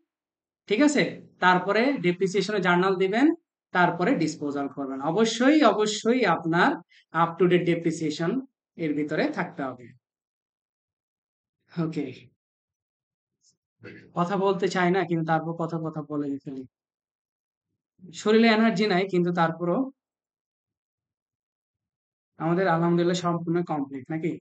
ঠিক আছে? তারপরে ডেপ্রিসিয়েশনের জার্নাল দিবেন, তারপরে ডিসপোজাল করবেন। অবশ্যই অবশ্যই আপনার আপ টু ডেট ডেপ্রিসিয়েশন এর ভিতরে থাকতে হবে। ওকে, কথা বলতে চাই না কিন্তু তারপর কথা কথা বলে ফেলি, শরীরে এনার্জি নাই কিন্তু তারপরও আমাদের আলহামদুলিল্লাহ সম্পূর্ণ কমপ্লিট নাকি?